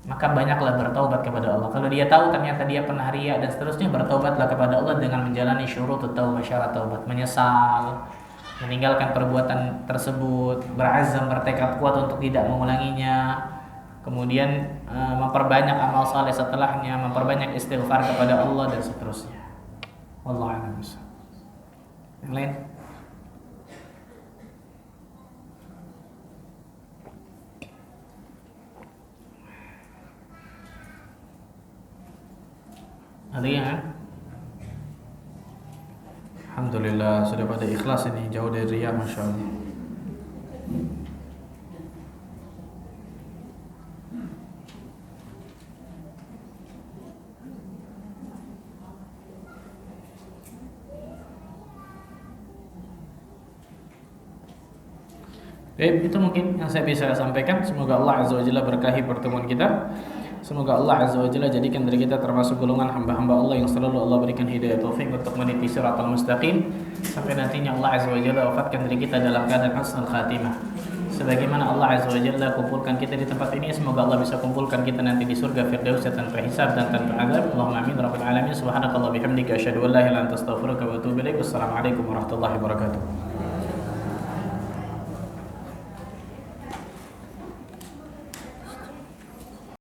Maka banyaklah bertaubat kepada Allah. Kalau dia tahu ternyata dia pernah riya dan seterusnya, bertaubatlah kepada Allah dengan menjalani syurutut taubah, syarat taubat, menyesal, meninggalkan perbuatan tersebut, berazam, bertekad kuat untuk tidak mengulanginya. Kemudian memperbanyak amal saleh setelahnya, memperbanyak istighfar kepada Allah dan seterusnya. Wallahu a'lam bishawab. Yang lain? Ada yang? Alhamdulillah sudah pada ikhlas ini, jauh dari riya, masya Allah. Itu mungkin yang saya bisa sampaikan. Semoga Allah Azza wa Jalla berkahi pertemuan kita. Semoga Allah Azza wa Jalla jadikan dari kita termasuk golongan hamba-hamba Allah yang selalu Allah berikan hidayah taufik untuk meniti siratal mustaqim, sampai nantinya Allah Azza wa Jalla wafatkan dari kita dalam keadaan husnul khatimah. sebagaimana Allah Azza wa Jalla kumpulkan kita di tempat ini, semoga Allah bisa kumpulkan kita nanti di surga Firdaus tanpa hisab dan tanpa azab. Allahumma amin rabbil alamin. Subhanakallah bihamdika asyhadu an la ilaha illa anta astaghfiruka wa atubu ilaik. Wassalamualaikum warahmatullahi wabarakatuh.